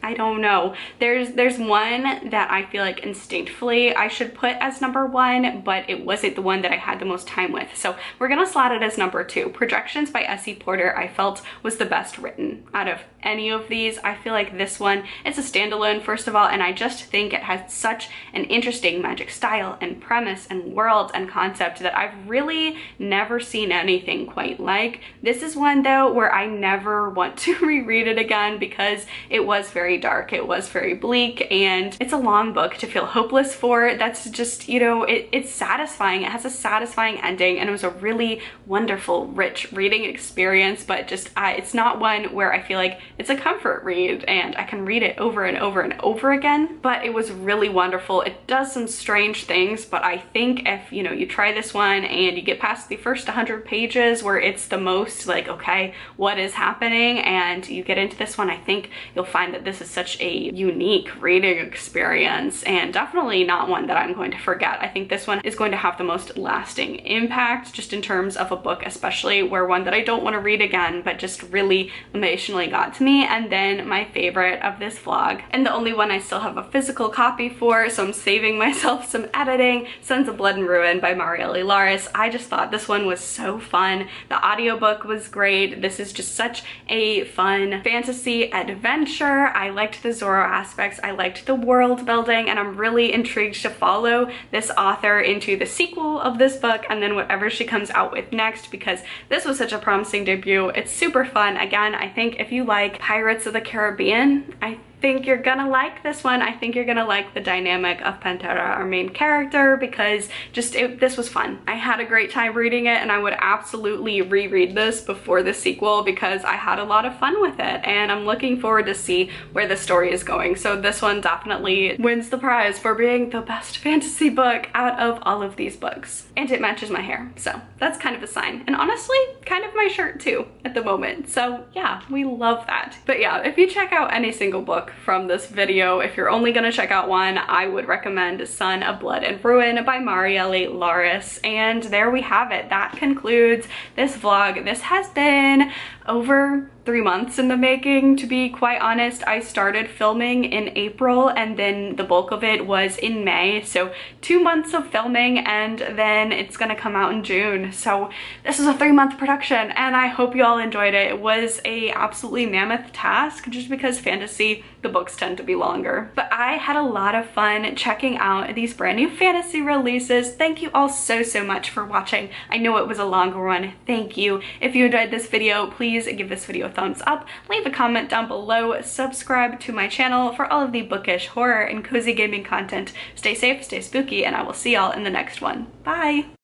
I don't know. There's one that I feel like instinctively I should put as number 1, but it wasn't the one that I had the most time with. So we're gonna slot it as number 2. Projections by S.E. Porter I felt was the best written out of any of these. I feel like this one, it's a standalone first of all, and I just think it has such an interesting magic style and premise and world and concept that I've really never seen anything quite like. This is one though where I never want to reread it again because it was very dark, it was very bleak, and it's a long book to feel hopeless for. That's just, you know, it's satisfying. It has a satisfying ending, and it was a really wonderful, rich reading experience, but just it's not one where I feel like it's a comfort read and I can read it over and over and over again. But it was really wonderful. It does some strange things, but I think if, you know, you try this one and you get past the first 100 pages where it's the most like, okay, what is happening, and you get into this one, I think you'll find that this is such a unique reading experience, and definitely not one that I'm going to forget. I think this one is going to have the most lasting impact just in terms of a book, especially where one that I don't want to read again, but just really emotionally got to me. And then my favorite of this vlog, and the only one I still have a physical copy for, so I'm saving myself some editing, Sons of Blood and Ruin by Marielle Lares. I just thought this one was so fun. The audiobook was great. This is just such a fun fantasy adventure. I liked the Zorro aspects, I liked the world building, and I'm really intrigued to follow this author into the sequel of this book and then whatever she comes out with next, because this was such a promising debut. It's super fun. Again, I think if you like Pirates of the Caribbean, I think you're gonna like this one. I think you're gonna like the dynamic of Pantera, our main character, because just this was fun. I had a great time reading it, and I would absolutely reread this before the sequel because I had a lot of fun with it, and I'm looking forward to see where the story is going. So this one definitely wins the prize for being the best fantasy book out of all of these books. And it matches my hair, so that's kind of a sign. And honestly, kind of my shirt too at the moment. So yeah, we love that. But yeah, if you check out any single book from this video, if you're only gonna check out one, I would recommend Son of Blood and Ruin by Marielle Lares. And there we have it. That concludes this vlog. This has been over 3 months in the making, to be quite honest. I started filming in April and then the bulk of it was in May, so 2 months of filming, and then it's gonna come out in June. So this is a 3-month production, and I hope you all enjoyed it. It was a absolutely mammoth task just because fantasy, the books tend to be longer. But I had a lot of fun checking out these brand new fantasy releases. Thank you all so much for watching. I know it was a longer one. Thank you. If you enjoyed this video, please give this video a thumbs up, leave a comment down below, subscribe to my channel for all of the bookish, horror, and cozy gaming content. Stay safe, stay spooky, and I will see y'all in the next one. Bye!